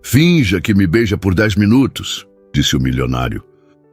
Finja que me beija por 10 minutos, disse o milionário.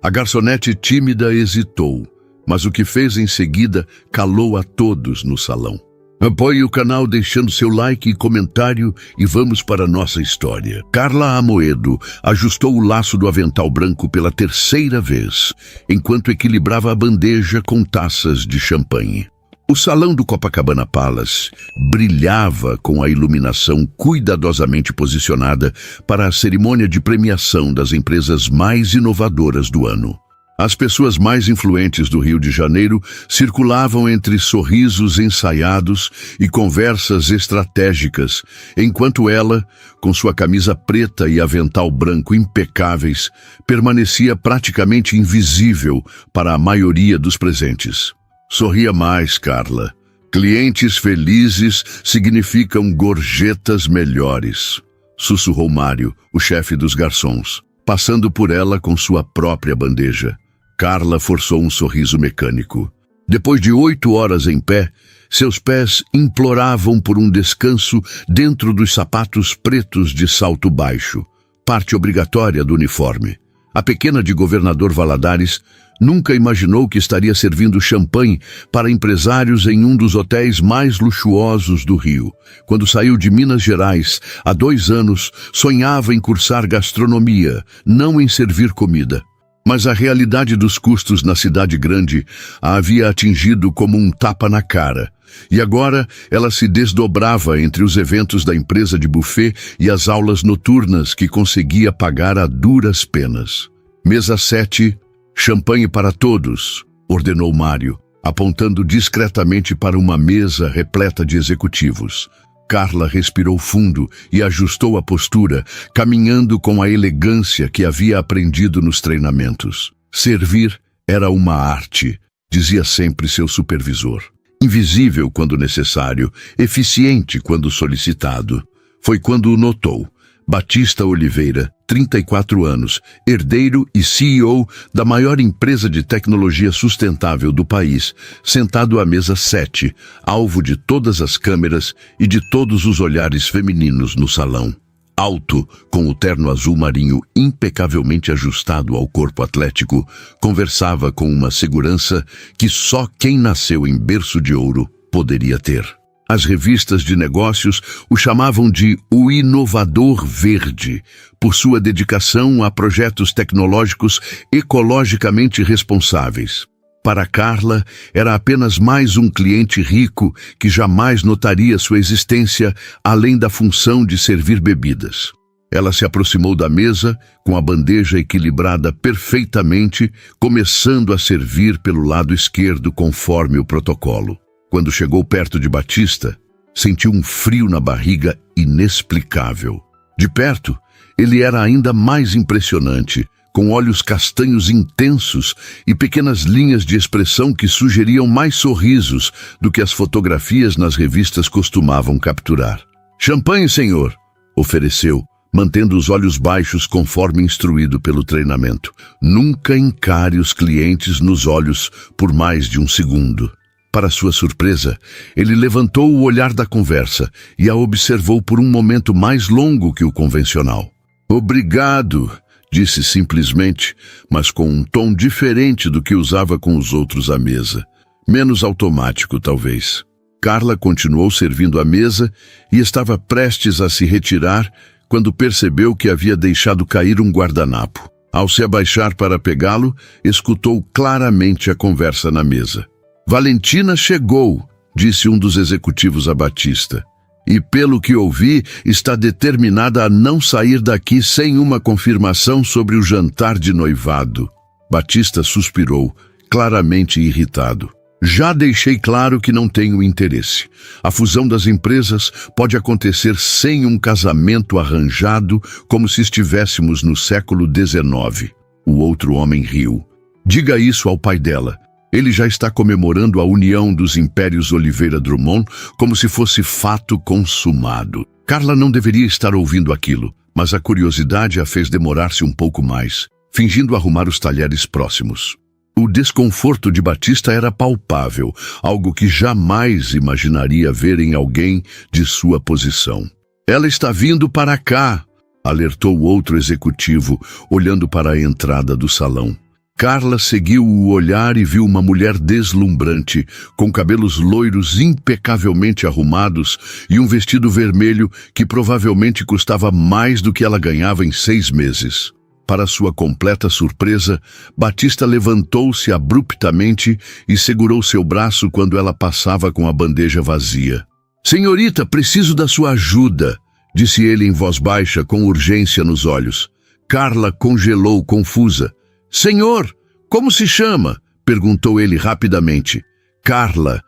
A garçonete tímida hesitou, mas o que fez em seguida calou a todos no salão. Apoie o canal deixando seu like e comentário e vamos para a nossa história. Carla Amoedo ajustou o laço do avental branco pela 3ª vez, enquanto equilibrava a bandeja com taças de champanhe. O salão do Copacabana Palace brilhava com a iluminação cuidadosamente posicionada para a cerimônia de premiação das empresas mais inovadoras do ano. As pessoas mais influentes do Rio de Janeiro circulavam entre sorrisos ensaiados e conversas estratégicas, enquanto ela, com sua camisa preta e avental branco impecáveis, permanecia praticamente invisível para a maioria dos presentes. Sorria mais, Carla. Clientes felizes significam gorjetas melhores, sussurrou Mário, o chefe dos garçons, passando por ela com sua própria bandeja. Carla forçou um sorriso mecânico. Depois de 8 horas em pé, seus pés imploravam por um descanso dentro dos sapatos pretos de salto baixo, parte obrigatória do uniforme. A pequena de Governador Valadares nunca imaginou que estaria servindo champanhe para empresários em um dos hotéis mais luxuosos do Rio. Quando saiu de Minas Gerais, há 2 anos, sonhava em cursar gastronomia, não em servir comida. Mas a realidade dos custos na cidade grande a havia atingido como um tapa na cara. E agora ela se desdobrava entre os eventos da empresa de buffet e as aulas noturnas que conseguia pagar a duras penas. Mesa 7, champanhe para todos, ordenou Mário, apontando discretamente para uma mesa repleta de executivos. Carla respirou fundo e ajustou a postura, caminhando com a elegância que havia aprendido nos treinamentos. Servir era uma arte, dizia sempre seu supervisor. Invisível quando necessário, eficiente quando solicitado. Foi quando o notou. Batista Oliveira, 34 anos, herdeiro e CEO da maior empresa de tecnologia sustentável do país, sentado à mesa 7, alvo de todas as câmeras e de todos os olhares femininos no salão. Alto, com o terno azul marinho impecavelmente ajustado ao corpo atlético, conversava com uma segurança que só quem nasceu em berço de ouro poderia ter. As revistas de negócios o chamavam de o inovador verde, por sua dedicação a projetos tecnológicos ecologicamente responsáveis. Para Carla, era apenas mais um cliente rico que jamais notaria sua existência além da função de servir bebidas. Ela se aproximou da mesa, com a bandeja equilibrada perfeitamente, começando a servir pelo lado esquerdo conforme o protocolo. Quando chegou perto de Batista, sentiu um frio na barriga inexplicável. De perto, ele era ainda mais impressionante, com olhos castanhos intensos e pequenas linhas de expressão que sugeriam mais sorrisos do que as fotografias nas revistas costumavam capturar. "Champanhe, senhor", ofereceu, mantendo os olhos baixos conforme instruído pelo treinamento. Nunca encare os clientes nos olhos por mais de um segundo. Para sua surpresa, ele levantou o olhar da conversa e a observou por um momento mais longo que o convencional. "Obrigado", disse simplesmente, mas com um tom diferente do que usava com os outros à mesa. Menos automático, talvez. Carla continuou servindo à mesa e estava prestes a se retirar quando percebeu que havia deixado cair um guardanapo. Ao se abaixar para pegá-lo, escutou claramente a conversa na mesa. "Valentina chegou", disse um dos executivos a Batista. "E pelo que ouvi, está determinada a não sair daqui sem uma confirmação sobre o jantar de noivado." Batista suspirou, claramente irritado. "Já deixei claro que não tenho interesse. A fusão das empresas pode acontecer sem um casamento arranjado, como se estivéssemos no século XIX." O outro homem riu. "Diga isso ao pai dela. Ele já está comemorando a união dos impérios Oliveira Drummond como se fosse fato consumado." Carla não deveria estar ouvindo aquilo, mas a curiosidade a fez demorar-se um pouco mais, fingindo arrumar os talheres próximos. O desconforto de Batista era palpável, algo que jamais imaginaria ver em alguém de sua posição. "Ela está vindo para cá", alertou o outro executivo, olhando para a entrada do salão. Carla seguiu o olhar e viu uma mulher deslumbrante, com cabelos loiros impecavelmente arrumados e um vestido vermelho que provavelmente custava mais do que ela ganhava em 6 meses. Para sua completa surpresa, Batista levantou-se abruptamente e segurou seu braço quando ela passava com a bandeja vazia. "Senhorita, preciso da sua ajuda", disse ele em voz baixa, com urgência nos olhos. Carla congelou, confusa. "Senhor, como se chama?", perguntou ele rapidamente. Carla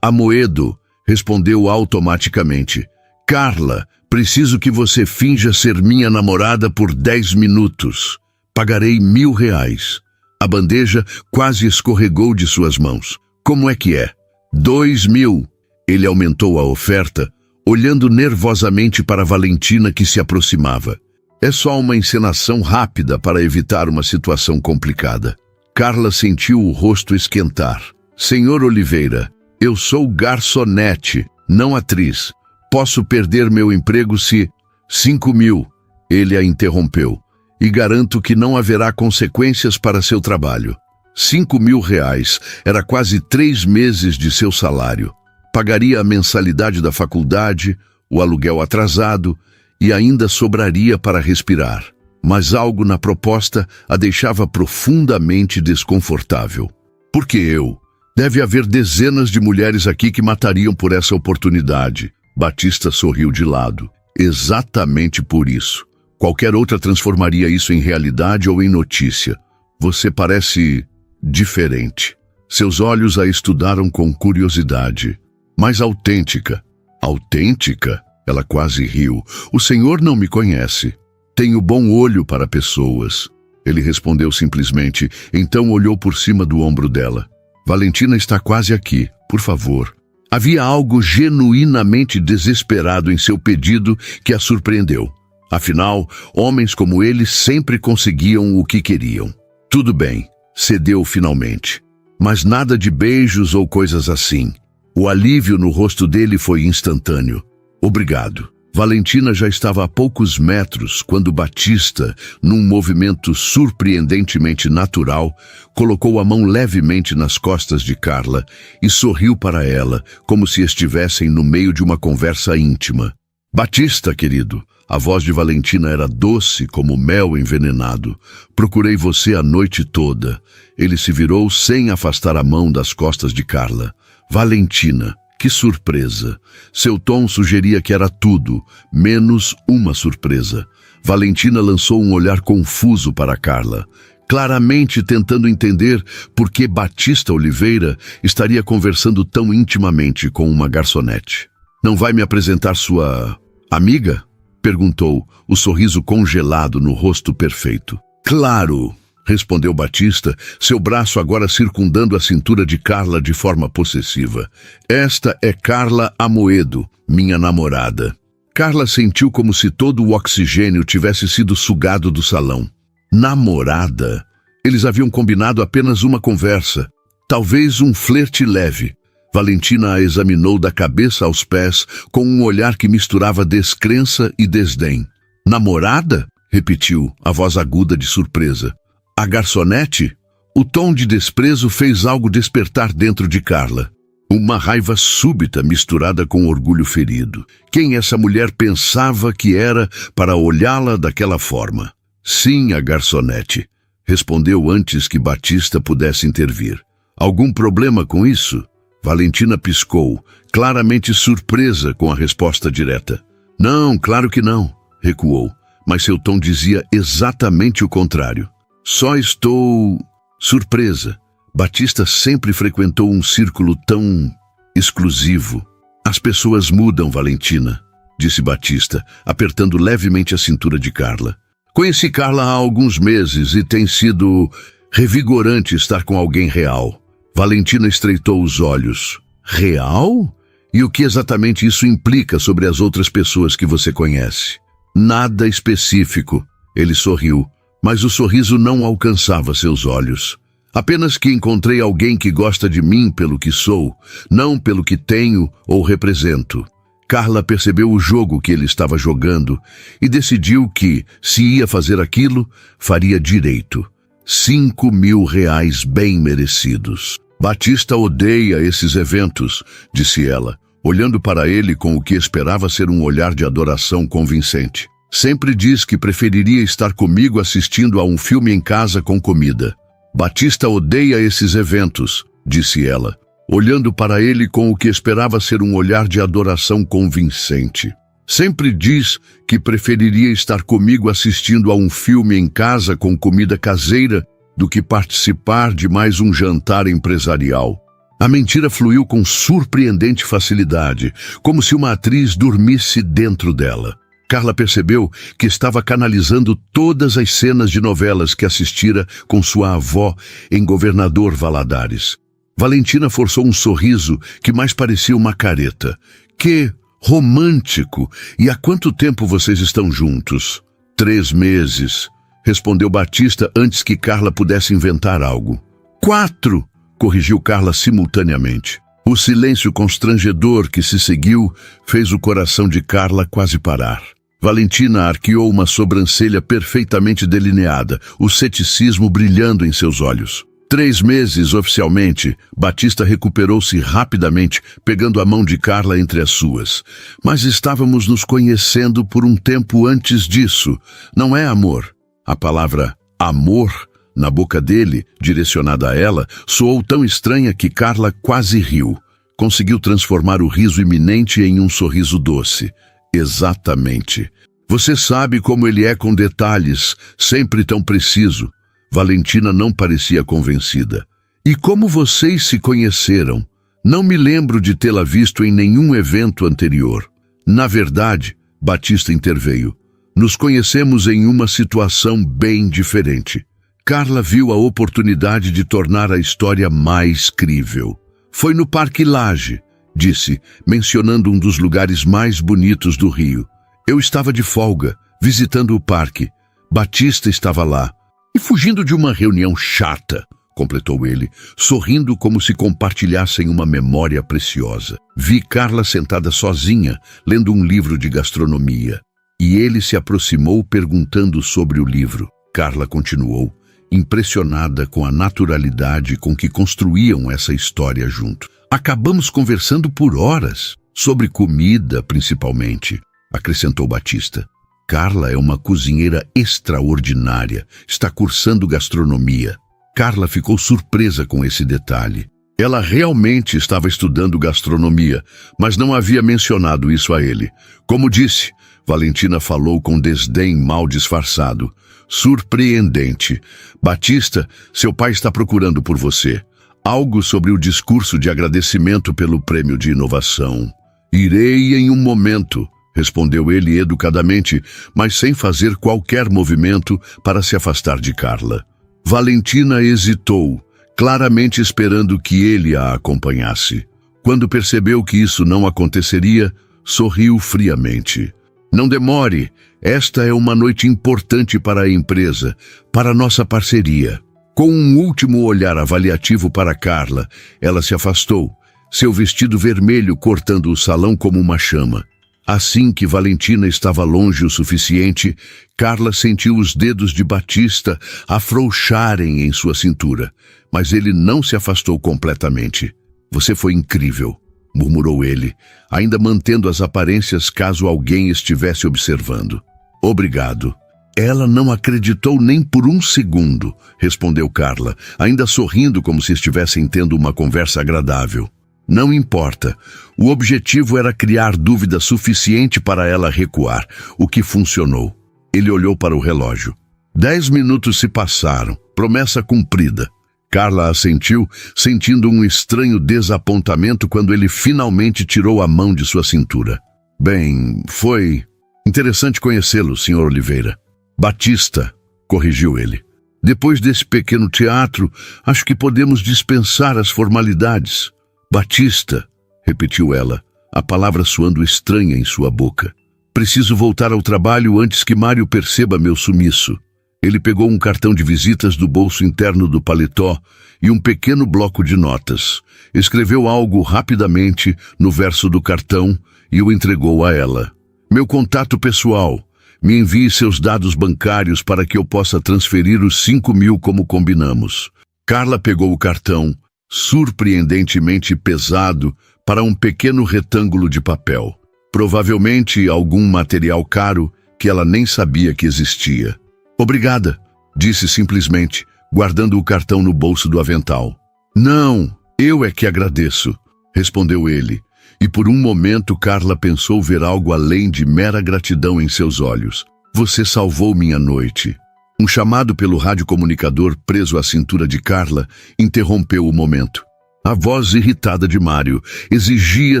Amoedo", respondeu automaticamente. "Carla, preciso que você finja ser minha namorada por 10 minutos. Pagarei R$1.000. A bandeja quase escorregou de suas mãos. "Como é que é?" 2.000. Ele aumentou a oferta, olhando nervosamente para Valentina, que se aproximava. "É só uma encenação rápida para evitar uma situação complicada." Carla sentiu o rosto esquentar. "Senhor Oliveira, eu sou garçonete, não atriz. Posso perder meu emprego se..." 5.000, ele a interrompeu. "E garanto que não haverá consequências para seu trabalho." R$5.000 era quase 3 meses de seu salário. Pagaria a mensalidade da faculdade, o aluguel atrasado e ainda sobraria para respirar. Mas algo na proposta a deixava profundamente desconfortável. "Por que eu? Deve haver dezenas de mulheres aqui que matariam por essa oportunidade." Batista sorriu de lado. "Exatamente por isso. Qualquer outra transformaria isso em realidade ou em notícia. Você parece diferente." Seus olhos a estudaram com curiosidade. "Mais autêntica." "Autêntica?" Ela quase riu. "O senhor não me conhece." "Tenho bom olho para pessoas." Ele respondeu simplesmente, então olhou por cima do ombro dela. "Valentina está quase aqui, por favor." Havia algo genuinamente desesperado em seu pedido que a surpreendeu. Afinal, homens como ele sempre conseguiam o que queriam. "Tudo bem", cedeu finalmente. Mas nada de beijos ou coisas assim. O alívio no rosto dele foi instantâneo. "Obrigado." Valentina já estava a poucos metros quando Batista, num movimento surpreendentemente natural, colocou a mão levemente nas costas de Carla e sorriu para ela, como se estivessem no meio de uma conversa íntima. "Batista, querido." A voz de Valentina era doce como mel envenenado. "Procurei você a noite toda." Ele se virou sem afastar a mão das costas de Carla. "Valentina, que surpresa." Seu tom sugeria que era tudo, menos uma surpresa. Valentina lançou um olhar confuso para Carla, claramente tentando entender por que Batista Oliveira estaria conversando tão intimamente com uma garçonete. "Não vai me apresentar sua amiga?" perguntou, o sorriso congelado no rosto perfeito. "Claro!" respondeu Batista, seu braço agora circundando a cintura de Carla de forma possessiva. "Esta é Carla Amoedo, minha namorada." Carla sentiu como se todo o oxigênio tivesse sido sugado do salão. Namorada? Eles haviam combinado apenas uma conversa, talvez um flerte leve. Valentina a examinou da cabeça aos pés com um olhar que misturava descrença e desdém. "Namorada?" repetiu, a voz aguda de surpresa. "A garçonete?" O tom de desprezo fez algo despertar dentro de Carla. Uma raiva súbita misturada com orgulho ferido. Quem essa mulher pensava que era para olhá-la daquela forma? "Sim, a garçonete", respondeu antes que Batista pudesse intervir. "Algum problema com isso?" Valentina piscou, claramente surpresa com a resposta direta. "Não, claro que não", recuou, mas seu tom dizia exatamente o contrário. "Só estou surpresa." Batista sempre frequentou um círculo tão exclusivo. "As pessoas mudam, Valentina", disse Batista, apertando levemente a cintura de Carla. "Conheci Carla há alguns meses e tem sido revigorante estar com alguém real." Valentina estreitou os olhos. "Real? E o que exatamente isso implica sobre as outras pessoas que você conhece?" "Nada específico." Ele sorriu, mas o sorriso não alcançava seus olhos. "Apenas que encontrei alguém que gosta de mim pelo que sou, não pelo que tenho ou represento." Carla percebeu o jogo que ele estava jogando e decidiu que, se ia fazer aquilo, faria direito. 5.000 reais bem merecidos. Batista odeia esses eventos, disse ela, olhando para ele com o que esperava ser um olhar de adoração convincente. Sempre diz que preferiria estar comigo assistindo a um filme em casa com comida. Batista odeia esses eventos, disse ela, olhando para ele com o que esperava ser um olhar de adoração convincente. Sempre diz que preferiria estar comigo assistindo a um filme em casa com comida caseira do que participar de mais um jantar empresarial. A mentira fluiu com surpreendente facilidade, como se uma atriz dormisse dentro dela. Carla percebeu que estava canalizando todas as cenas de novelas que assistira com sua avó em Governador Valadares. Valentina forçou um sorriso que mais parecia uma careta. Que romântico! E há quanto tempo vocês estão juntos? 3 meses, respondeu Batista antes que Carla pudesse inventar algo. 4, corrigiu Carla simultaneamente. O silêncio constrangedor que se seguiu fez o coração de Carla quase parar. Valentina arqueou uma sobrancelha perfeitamente delineada, o ceticismo brilhando em seus olhos. 3 meses oficialmente, Batista recuperou-se rapidamente, pegando a mão de Carla entre as suas. Mas estávamos nos conhecendo por um tempo antes disso. Não é amor? A palavra amor, na boca dele, direcionada a ela, soou tão estranha que Carla quase riu. Conseguiu transformar o riso iminente em um sorriso doce. Exatamente. Você sabe como ele é com detalhes, sempre tão preciso. Valentina não parecia convencida. E como vocês se conheceram? Não me lembro de tê-la visto em nenhum evento anterior. Na verdade, Batista interveio. Nos conhecemos em uma situação bem diferente. Carla viu a oportunidade de tornar a história mais crível. Foi no Parque Lage, disse, mencionando um dos lugares mais bonitos do Rio. Eu estava de folga, visitando o parque. Batista estava lá. E fugindo de uma reunião chata, completou ele, sorrindo como se compartilhassem uma memória preciosa. Vi Carla sentada sozinha, lendo um livro de gastronomia. E ele se aproximou perguntando sobre o livro. Carla continuou, impressionada com a naturalidade com que construíam essa história junto. Acabamos conversando por horas, sobre comida principalmente, acrescentou Batista. Carla é uma cozinheira extraordinária, está cursando gastronomia. Carla ficou surpresa com esse detalhe. Ela realmente estava estudando gastronomia, mas não havia mencionado isso a ele. Como disse, Valentina falou com desdém mal disfarçado. Surpreendente. Batista, seu pai está procurando por você. Algo sobre o discurso de agradecimento pelo prêmio de inovação. Irei em um momento, respondeu ele educadamente, mas sem fazer qualquer movimento para se afastar de Carla. Valentina hesitou, claramente esperando que ele a acompanhasse. Quando percebeu que isso não aconteceria, sorriu friamente. Não demore, esta é uma noite importante para a empresa, para nossa parceria. Com um último olhar avaliativo para Carla, ela se afastou, seu vestido vermelho cortando o salão como uma chama. Assim que Valentina estava longe o suficiente, Carla sentiu os dedos de Batista afrouxarem em sua cintura, mas ele não se afastou completamente. Você foi incrível, murmurou ele, ainda mantendo as aparências caso alguém estivesse observando. Obrigado. Ela não acreditou nem por um segundo, respondeu Carla, ainda sorrindo como se estivessem tendo uma conversa agradável. Não importa. O objetivo era criar dúvida suficiente para ela recuar, o que funcionou. Ele olhou para o relógio. 10 minutos se passaram, promessa cumprida. Carla assentiu, sentindo um estranho desapontamento quando ele finalmente tirou a mão de sua cintura. Bem, foi interessante conhecê-lo, Sr. Oliveira. Batista, corrigiu ele. Depois desse pequeno teatro, acho que podemos dispensar as formalidades. Batista, repetiu ela, a palavra soando estranha em sua boca. Preciso voltar ao trabalho antes que Mário perceba meu sumiço. Ele pegou um cartão de visitas do bolso interno do paletó e um pequeno bloco de notas. Escreveu algo rapidamente no verso do cartão e o entregou a ela. Meu contato pessoal. Me envie seus dados bancários para que eu possa transferir os 5.000 como combinamos. Carla pegou o cartão, surpreendentemente pesado, para um pequeno retângulo de papel. Provavelmente algum material caro que ela nem sabia que existia. Obrigada, disse simplesmente, guardando o cartão no bolso do avental. Não, eu é que agradeço, respondeu ele, e por um momento Carla pensou ver algo além de mera gratidão em seus olhos. Você salvou minha noite. Um chamado pelo radiocomunicador preso à cintura de Carla interrompeu o momento. A voz irritada de Mário exigia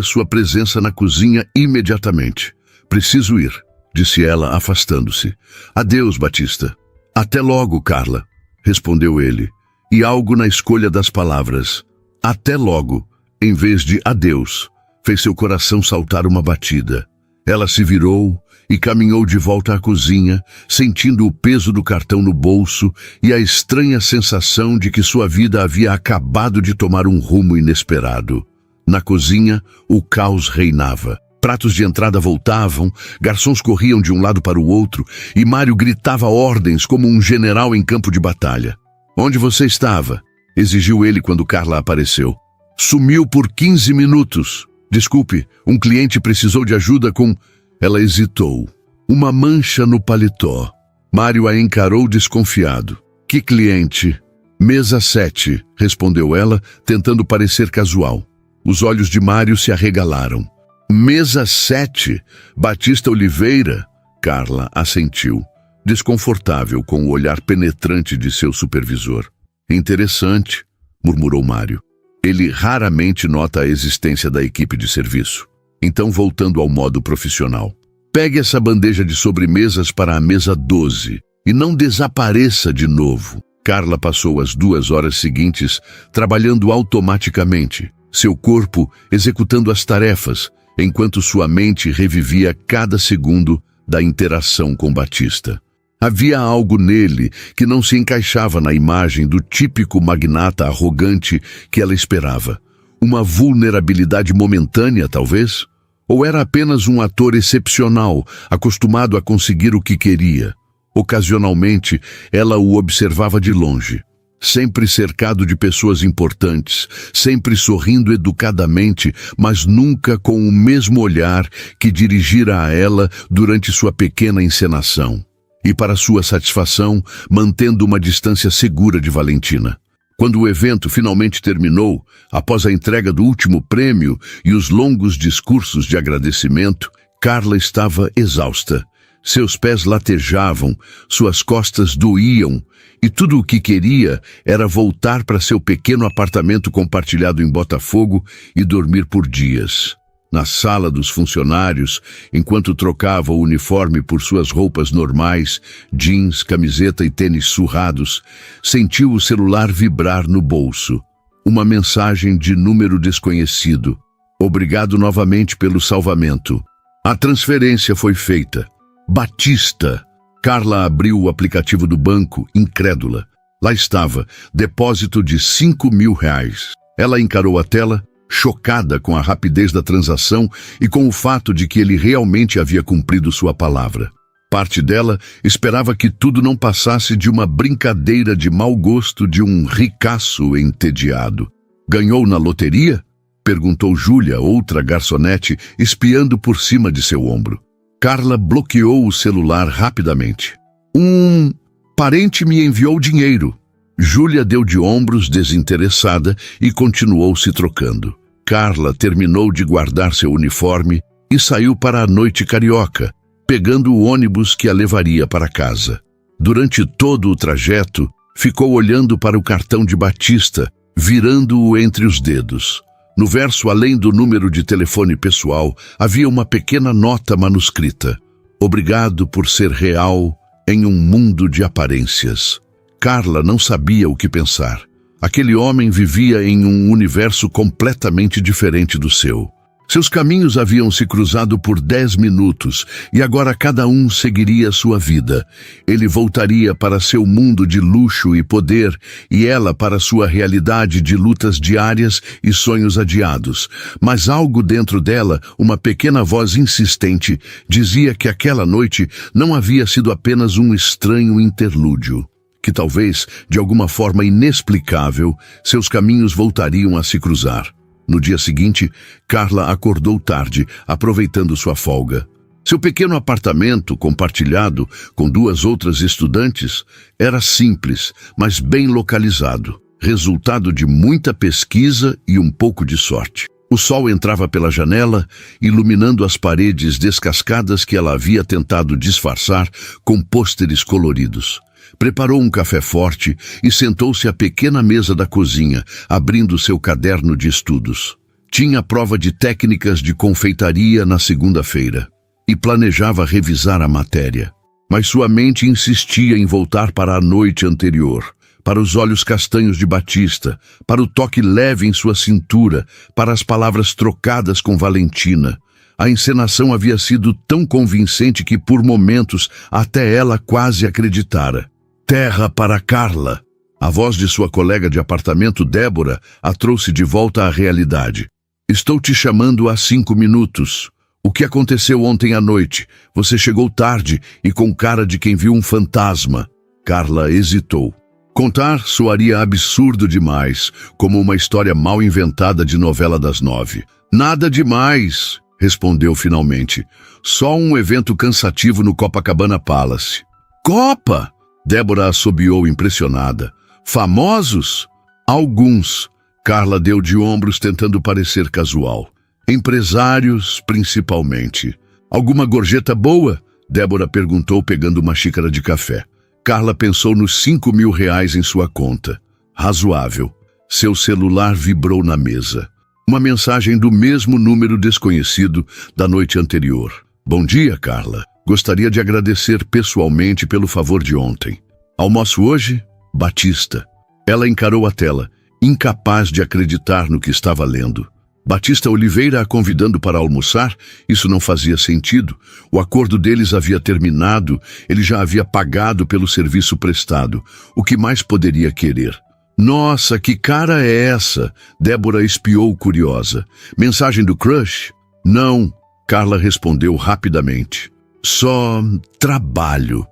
sua presença na cozinha imediatamente. Preciso ir, disse ela, afastando-se. Adeus, Batista. Até logo, Carla, respondeu ele, e algo na escolha das palavras, até logo, em vez de adeus, fez seu coração saltar uma batida. Ela se virou e caminhou de volta à cozinha, sentindo o peso do cartão no bolso e a estranha sensação de que sua vida havia acabado de tomar um rumo inesperado. Na cozinha, o caos reinava. Pratos de entrada voltavam, garçons corriam de um lado para o outro e Mário gritava ordens como um general em campo de batalha. Onde você estava? Exigiu ele quando Carla apareceu. Sumiu por 15 minutos. Desculpe, um cliente precisou de ajuda com... Ela hesitou. Uma mancha no paletó. Mário a encarou desconfiado. Que cliente? Mesa 7, respondeu ela, tentando parecer casual. Os olhos de Mário se arregalaram. Mesa 7? Batista Oliveira? Carla assentiu, desconfortável com o olhar penetrante de seu supervisor. Interessante, murmurou Mário. Ele raramente nota a existência da equipe de serviço. Então, voltando ao modo profissional. Pegue essa bandeja de sobremesas para a mesa 12 e não desapareça de novo. Carla passou as 2 horas seguintes trabalhando automaticamente, seu corpo executando as tarefas, enquanto sua mente revivia cada segundo da interação com Batista. Havia algo nele que não se encaixava na imagem do típico magnata arrogante que ela esperava. Uma vulnerabilidade momentânea, talvez? Ou era apenas um ator excepcional, acostumado a conseguir o que queria? Ocasionalmente, ela o observava de longe, sempre cercado de pessoas importantes, sempre sorrindo educadamente, mas nunca com o mesmo olhar que dirigira a ela durante sua pequena encenação. E para sua satisfação, mantendo uma distância segura de Valentina. Quando o evento finalmente terminou, após a entrega do último prêmio e os longos discursos de agradecimento, Carla estava exausta. Seus pés latejavam, suas costas doíam, e tudo o que queria era voltar para seu pequeno apartamento compartilhado em Botafogo e dormir por dias. Na sala dos funcionários, enquanto trocava o uniforme por suas roupas normais, jeans, camiseta e tênis surrados, sentiu o celular vibrar no bolso. Uma mensagem de número desconhecido. Obrigado novamente pelo salvamento. A transferência foi feita. Batista. Carla abriu o aplicativo do banco, incrédula. Lá estava, depósito de R$5.000. Ela encarou a tela, chocada com a rapidez da transação e com o fato de que ele realmente havia cumprido sua palavra. Parte dela esperava que tudo não passasse de uma brincadeira de mau gosto de um ricaço entediado. Ganhou na loteria? Perguntou Júlia, outra garçonete, espiando por cima de seu ombro. Carla bloqueou o celular rapidamente. Um parente me enviou dinheiro. Júlia deu de ombros desinteressada e continuou se trocando. Carla terminou de guardar seu uniforme e saiu para a noite carioca, pegando o ônibus que a levaria para casa. Durante todo o trajeto, ficou olhando para o cartão de Batista, virando-o entre os dedos. No verso, além do número de telefone pessoal, havia uma pequena nota manuscrita. Obrigado por ser real em um mundo de aparências. Carla não sabia o que pensar. Aquele homem vivia em um universo completamente diferente do seu. Seus caminhos haviam se cruzado por 10 minutos e agora cada um seguiria sua vida. Ele voltaria para seu mundo de luxo e poder e ela para sua realidade de lutas diárias e sonhos adiados. Mas algo dentro dela, uma pequena voz insistente, dizia que aquela noite não havia sido apenas um estranho interlúdio. Que talvez, de alguma forma inexplicável, seus caminhos voltariam a se cruzar. No dia seguinte, Carla acordou tarde, aproveitando sua folga. Seu pequeno apartamento, compartilhado com 2 outras estudantes, era simples, mas bem localizado, resultado de muita pesquisa e um pouco de sorte. O sol entrava pela janela, iluminando as paredes descascadas que ela havia tentado disfarçar com pôsteres coloridos. Preparou um café forte e sentou-se à pequena mesa da cozinha, abrindo seu caderno de estudos. Tinha a prova de técnicas de confeitaria na segunda-feira e planejava revisar a matéria. Mas sua mente insistia em voltar para a noite anterior, para os olhos castanhos de Batista, para o toque leve em sua cintura, para as palavras trocadas com Valentina. A encenação havia sido tão convincente que, por momentos, até ela quase acreditara. Terra para Carla. A voz de sua colega de apartamento, Débora, a trouxe de volta à realidade. Estou te chamando há 5 minutos. O que aconteceu ontem à noite? Você chegou tarde e com cara de quem viu um fantasma. Carla hesitou. Contar soaria absurdo demais, como uma história mal inventada de novela das 9. Nada demais, respondeu finalmente. Só um evento cansativo no Copacabana Palace. Copa! Débora assobiou impressionada. Famosos? Alguns. Carla deu de ombros tentando parecer casual. Empresários, principalmente. Alguma gorjeta boa? Débora perguntou pegando uma xícara de café. Carla pensou nos 5.000 reais em sua conta. Razoável. Seu celular vibrou na mesa. Uma mensagem do mesmo número desconhecido da noite anterior. Bom dia, Carla. Gostaria de agradecer pessoalmente pelo favor de ontem. Almoço hoje? Batista. Ela encarou a tela, incapaz de acreditar no que estava lendo. Batista Oliveira a convidando para almoçar? Isso não fazia sentido. O acordo deles havia terminado, ele já havia pagado pelo serviço prestado. O que mais poderia querer? Nossa, que cara é essa? Débora espiou curiosa. Mensagem do crush? Não, Carla respondeu rapidamente. Só trabalho.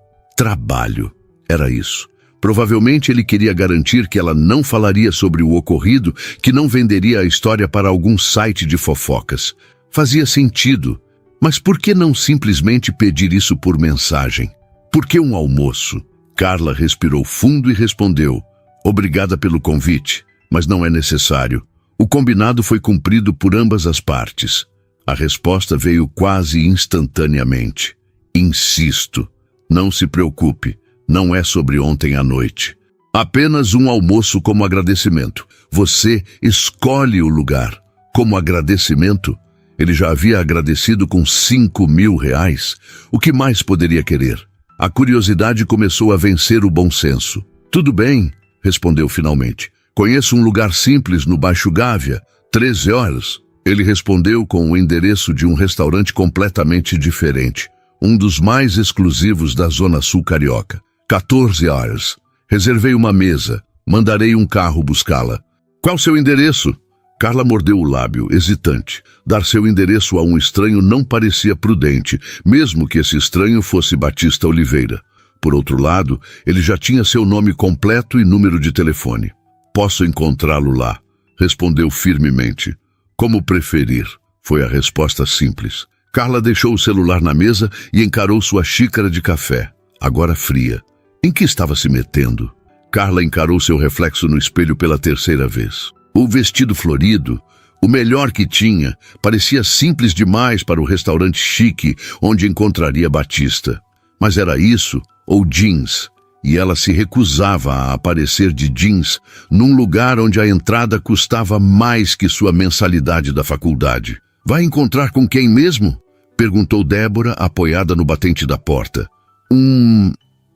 Era isso. Provavelmente ele queria garantir que ela não falaria sobre o ocorrido, que não venderia a história para algum site de fofocas. Fazia sentido. Mas por que não simplesmente pedir isso por mensagem? Por que um almoço? Carla respirou fundo e respondeu. Obrigada pelo convite, mas não é necessário. O combinado foi cumprido por ambas as partes. A resposta veio quase instantaneamente. Insisto, não se preocupe, não é sobre ontem à noite. Apenas um almoço como agradecimento. Você escolhe o lugar. Como agradecimento, ele já havia agradecido com 5.000 reais. O que mais poderia querer? A curiosidade começou a vencer o bom senso. Tudo bem, respondeu finalmente. Conheço um lugar simples no Baixo Gávea, 13 horas. Ele respondeu com o endereço de um restaurante completamente diferente. Um dos mais exclusivos da Zona Sul Carioca. 14 horas. Reservei uma mesa. Mandarei um carro buscá-la. Qual seu endereço? Carla mordeu o lábio, hesitante. Dar seu endereço a um estranho não parecia prudente, mesmo que esse estranho fosse Batista Oliveira. Por outro lado, ele já tinha seu nome completo e número de telefone. Posso encontrá-lo lá, respondeu firmemente. Como preferir, foi a resposta simples. Carla deixou o celular na mesa e encarou sua xícara de café, agora fria. Em que estava se metendo? Carla encarou seu reflexo no espelho pela 3ª vez. O vestido florido, o melhor que tinha, parecia simples demais para o restaurante chique onde encontraria Batista. Mas era isso ou jeans? E ela se recusava a aparecer de jeans num lugar onde a entrada custava mais que sua mensalidade da faculdade. Vai encontrar com quem mesmo? Perguntou Débora, apoiada no batente da porta.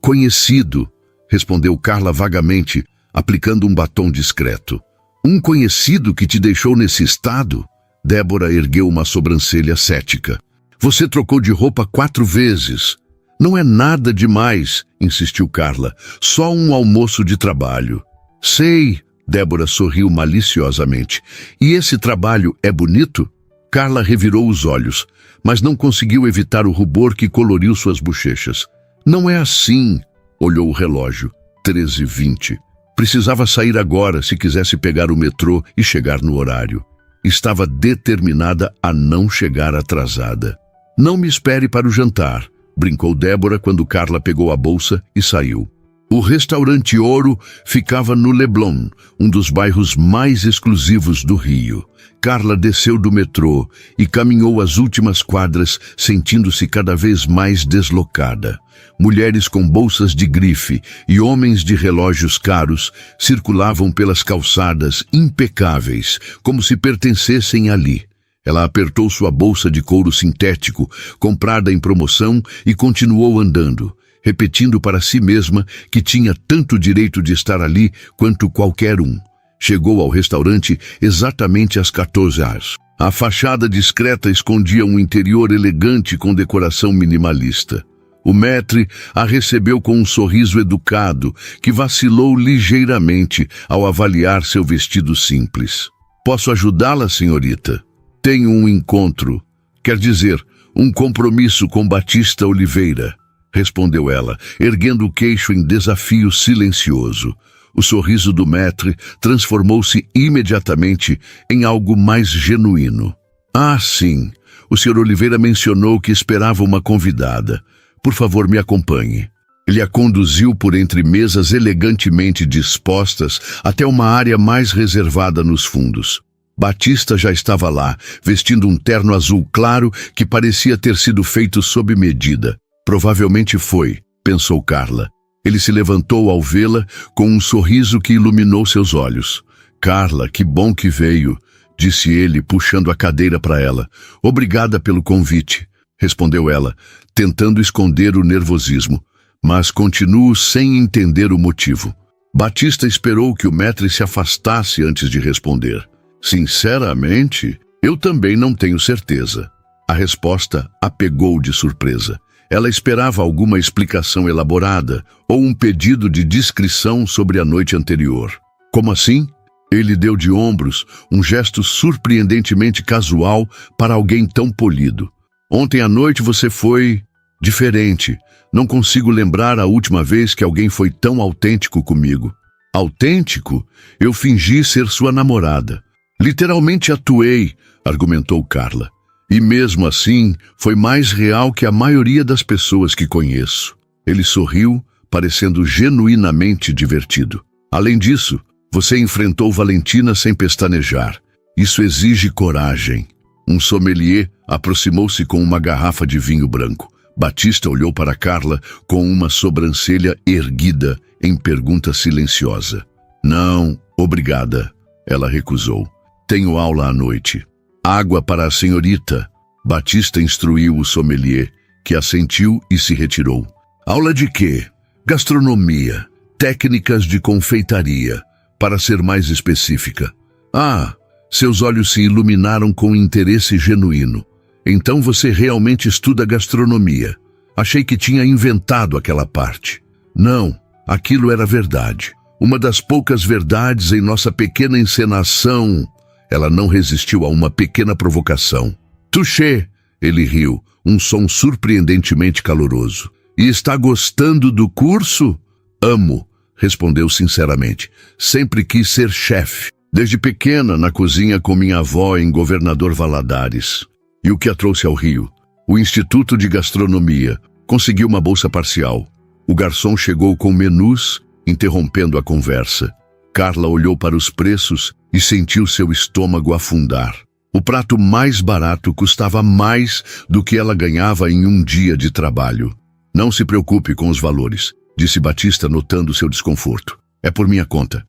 Conhecido, respondeu Carla vagamente, aplicando um batom discreto. Um conhecido que te deixou nesse estado? Débora ergueu uma sobrancelha cética. Você trocou de roupa 4 vezes. Não é nada demais, insistiu Carla. Só um almoço de trabalho. Sei, Débora sorriu maliciosamente. E esse trabalho é bonito? Carla revirou os olhos, mas não conseguiu evitar o rubor que coloriu suas bochechas. Não é assim, olhou o relógio. 13h20. Precisava sair agora se quisesse pegar o metrô e chegar no horário. Estava determinada a não chegar atrasada. Não me espere para o jantar, brincou Débora quando Carla pegou a bolsa e saiu. O restaurante Ouro ficava no Leblon, um dos bairros mais exclusivos do Rio. Carla desceu do metrô e caminhou as últimas quadras, sentindo-se cada vez mais deslocada. Mulheres com bolsas de grife e homens de relógios caros circulavam pelas calçadas impecáveis, como se pertencessem ali. Ela apertou sua bolsa de couro sintético, comprada em promoção, e continuou andando, repetindo para si mesma que tinha tanto direito de estar ali quanto qualquer um. Chegou ao restaurante exatamente às 14h. A fachada discreta escondia um interior elegante com decoração minimalista. O maître a recebeu com um sorriso educado que vacilou ligeiramente ao avaliar seu vestido simples. Posso ajudá-la, senhorita? Tenho um encontro, quer dizer, um compromisso com Batista Oliveira, respondeu ela, erguendo o queixo em desafio silencioso. O sorriso do maître transformou-se imediatamente em algo mais genuíno. Ah, sim, o Sr. Oliveira mencionou que esperava uma convidada. Por favor, me acompanhe. Ele a conduziu por entre mesas elegantemente dispostas até uma área mais reservada nos fundos. Batista já estava lá, vestindo um terno azul claro que parecia ter sido feito sob medida. Provavelmente foi, pensou Carla. Ele se levantou ao vê-la com um sorriso que iluminou seus olhos. Carla, que bom que veio, disse ele, puxando a cadeira para ela. Obrigada pelo convite, respondeu ela, tentando esconder o nervosismo. Mas continuo sem entender o motivo. Batista esperou que o maître se afastasse antes de responder. Sinceramente, eu também não tenho certeza. A resposta a pegou de surpresa. Ela esperava alguma explicação elaborada ou um pedido de discrição sobre a noite anterior. Como assim? Ele deu de ombros, um gesto surpreendentemente casual para alguém tão polido. Ontem à noite você foi diferente. Não consigo lembrar a última vez que alguém foi tão autêntico comigo. Autêntico? Eu fingi ser sua namorada. Literalmente atuei, argumentou Carla. E mesmo assim, foi mais real que a maioria das pessoas que conheço. Ele sorriu, parecendo genuinamente divertido. Além disso, você enfrentou Valentina sem pestanejar. Isso exige coragem. Um sommelier aproximou-se com uma garrafa de vinho branco. Batista olhou para Carla com uma sobrancelha erguida em pergunta silenciosa. Não, obrigada. Ela recusou. Tenho aula à noite. Água para a senhorita. Batista instruiu o sommelier, que assentiu e se retirou. Aula de quê? Gastronomia. Técnicas de confeitaria, para ser mais específica. Ah, seus olhos se iluminaram com interesse genuíno. Então você realmente estuda gastronomia. Achei que tinha inventado aquela parte. Não, aquilo era verdade. Uma das poucas verdades em nossa pequena encenação. Ela não resistiu a uma pequena provocação. Touché! Ele riu, um som surpreendentemente caloroso. E está gostando do curso? Amo, respondeu sinceramente. Sempre quis ser chefe. Desde pequena, na cozinha com minha avó em Governador Valadares. E o que a trouxe ao Rio? O Instituto de Gastronomia. Conseguiu uma bolsa parcial. O garçom chegou com menus, interrompendo a conversa. Carla olhou para os preços e sentiu seu estômago afundar. O prato mais barato custava mais do que ela ganhava em um dia de trabalho. Não se preocupe com os valores, disse Batista, notando seu desconforto. É por minha conta.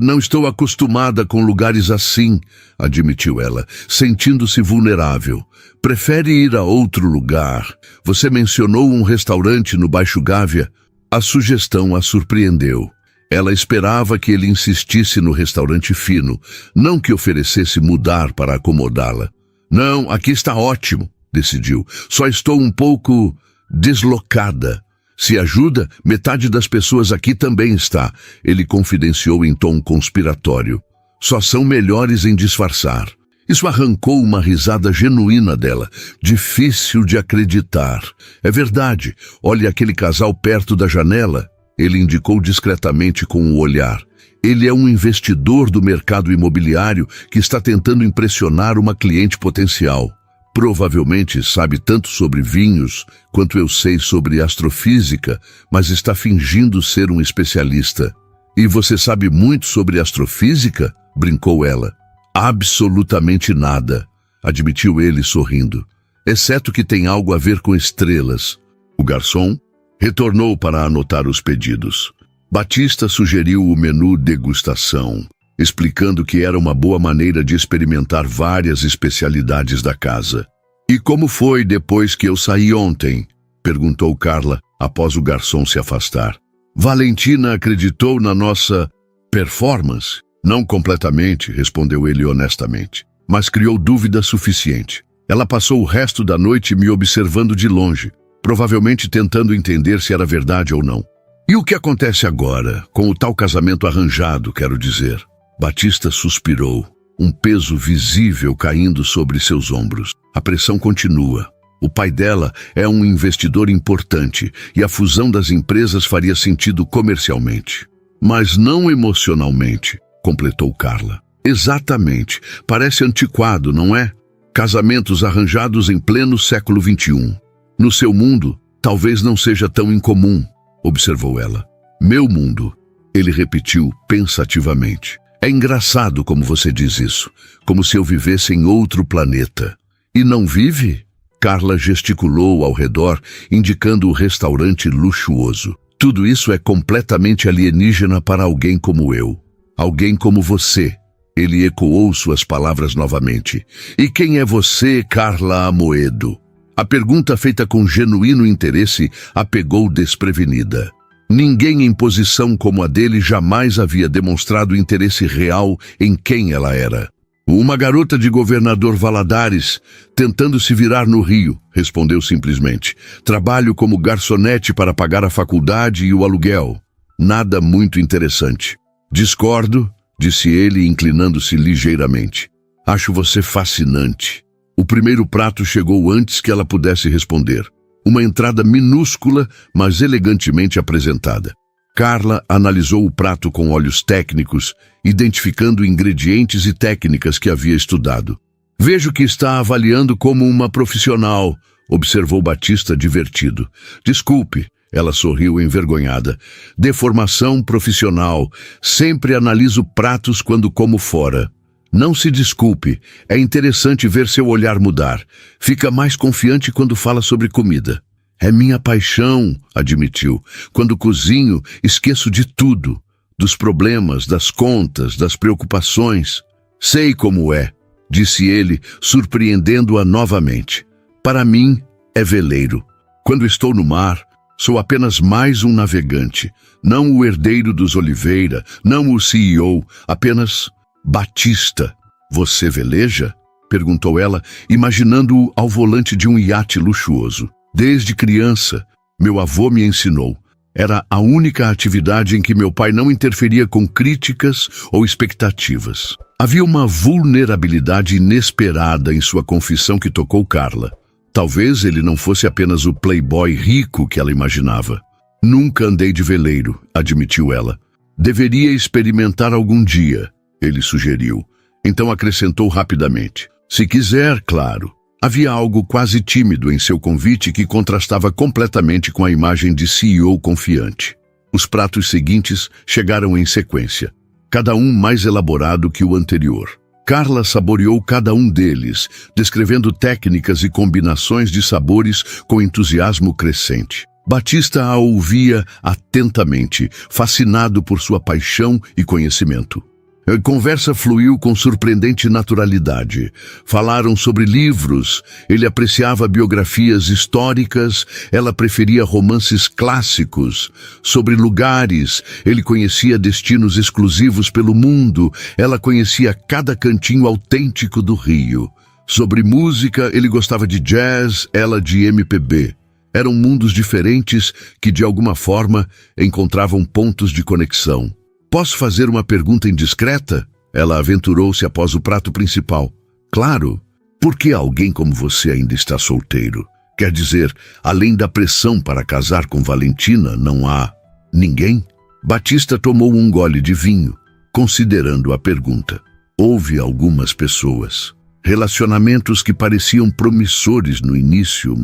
Não estou acostumada com lugares assim, admitiu ela, sentindo-se vulnerável. Prefere ir a outro lugar? Você mencionou um restaurante no Baixo Gávea? A sugestão a surpreendeu. Ela esperava que ele insistisse no restaurante fino, não que oferecesse mudar para acomodá-la. Não, aqui está ótimo, decidiu. Só estou um pouco deslocada. Se ajuda, metade das pessoas aqui também está, ele confidenciou em tom conspiratório. Só são melhores em disfarçar. Isso arrancou uma risada genuína dela, difícil de acreditar. É verdade, olhe aquele casal perto da janela. Ele indicou discretamente com o olhar. Ele é um investidor do mercado imobiliário que está tentando impressionar uma cliente potencial. Provavelmente sabe tanto sobre vinhos quanto eu sei sobre astrofísica, mas está fingindo ser um especialista. E você sabe muito sobre astrofísica? Brincou ela. Absolutamente nada, admitiu ele sorrindo, exceto que tem algo a ver com estrelas. O garçom retornou para anotar os pedidos. Batista sugeriu o menu degustação, explicando que era uma boa maneira de experimentar várias especialidades da casa. E como foi depois que eu saí ontem? Perguntou Carla, após o garçom se afastar. Valentina acreditou na nossa performance? Não completamente, respondeu ele honestamente, mas criou dúvida suficiente. Ela passou o resto da noite me observando de longe, provavelmente tentando entender se era verdade ou não. E o que acontece agora, com o tal casamento arranjado, quero dizer? Batista suspirou, um peso visível caindo sobre seus ombros. A pressão continua. O pai dela é um investidor importante e a fusão das empresas faria sentido comercialmente, mas não emocionalmente, completou Carla. Exatamente. Parece antiquado, não é? Casamentos arranjados em pleno século XXI. No seu mundo, talvez não seja tão incomum, observou ela. Meu mundo, ele repetiu pensativamente. É engraçado como você diz isso, como se eu vivesse em outro planeta. E não vive? Carla gesticulou ao redor, indicando o restaurante luxuoso. Tudo isso é completamente alienígena para alguém como eu. Alguém como você. Ele ecoou suas palavras novamente. E quem é você, Carla Amoedo? A pergunta feita com genuíno interesse a pegou desprevenida. Ninguém em posição como a dele jamais havia demonstrado interesse real em quem ela era. Uma garota de governador Valadares, tentando se virar no Rio, respondeu simplesmente. Trabalho como garçonete para pagar a faculdade e o aluguel. Nada muito interessante. Discordo, disse ele, inclinando-se ligeiramente. Acho você fascinante. O primeiro prato chegou antes que ela pudesse responder. Uma entrada minúscula, mas elegantemente apresentada. Carla analisou o prato com olhos técnicos, identificando ingredientes e técnicas que havia estudado. Vejo que está avaliando como uma profissional, observou Batista divertido. Desculpe. Ela sorriu envergonhada. De formação profissional, sempre analiso pratos quando como fora. Não se desculpe, é interessante ver seu olhar mudar. Fica mais confiante quando fala sobre comida. É minha paixão, admitiu. Quando cozinho, esqueço de tudo. Dos problemas, das contas, das preocupações. Sei como é, disse ele, surpreendendo-a novamente. Para mim, é veleiro. Quando estou no mar, sou apenas mais um navegante, não o herdeiro dos Oliveira, não o CEO, apenas Batista. Você veleja? Perguntou ela, imaginando-o ao volante de um iate luxuoso. Desde criança, meu avô me ensinou. Era a única atividade em que meu pai não interferia com críticas ou expectativas. Havia uma vulnerabilidade inesperada em sua confissão que tocou Carla. Talvez ele não fosse apenas o playboy rico que ela imaginava. Nunca andei de veleiro, admitiu ela. Deveria experimentar algum dia, ele sugeriu. Então acrescentou rapidamente. Se quiser, claro. Havia algo quase tímido em seu convite que contrastava completamente com a imagem de CEO confiante. Os pratos seguintes chegaram em sequência, cada um mais elaborado que o anterior. Carla saboreou cada um deles, descrevendo técnicas e combinações de sabores com entusiasmo crescente. Batista a ouvia atentamente, fascinado por sua paixão e conhecimento. A conversa fluiu com surpreendente naturalidade. Falaram sobre livros, ele apreciava biografias históricas, ela preferia romances clássicos. Sobre lugares, ele conhecia destinos exclusivos pelo mundo, ela conhecia cada cantinho autêntico do Rio. Sobre música, ele gostava de jazz, ela de MPB. Eram mundos diferentes que, de alguma forma, encontravam pontos de conexão. Posso fazer uma pergunta indiscreta? Ela aventurou-se após o prato principal. Claro. Por que alguém como você ainda está solteiro? Quer dizer, além da pressão para casar com Valentina, não há ninguém? Batista tomou um gole de vinho, considerando a pergunta. Houve algumas pessoas. Relacionamentos que pareciam promissores no início,